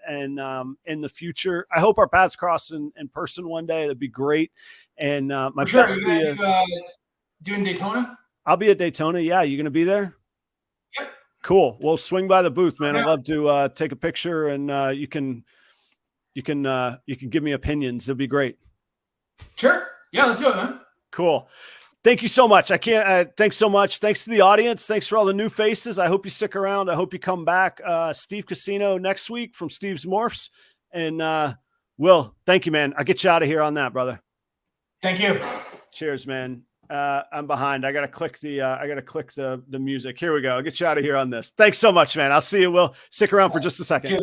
[SPEAKER 1] and in the future. I hope our paths cross in person one day. That'd be great. And my
[SPEAKER 2] sure.
[SPEAKER 1] best
[SPEAKER 2] doing Daytona.
[SPEAKER 1] I'll be at Daytona. Yeah. You going to be there?
[SPEAKER 2] Yep. Cool.
[SPEAKER 1] Well, swing by the booth, man. I'd love to take a picture, and you can give me opinions. It'd be great.
[SPEAKER 2] Sure. Yeah, let's do it, man.
[SPEAKER 1] Cool. Thank you so much. Thanks so much. Thanks to the audience. Thanks for all the new faces. I hope you stick around. I hope you come back. Steve Casino next week from Steve's Morphs. And Will, thank you, man. I'll get you out of here on that, brother.
[SPEAKER 2] Thank you.
[SPEAKER 1] Cheers, man. I'm behind. I gotta click the music. Here we go. I'll get you out of here on this. Thanks so much, man. I'll see you, Will. Stick around for just a second.
[SPEAKER 2] Cheers,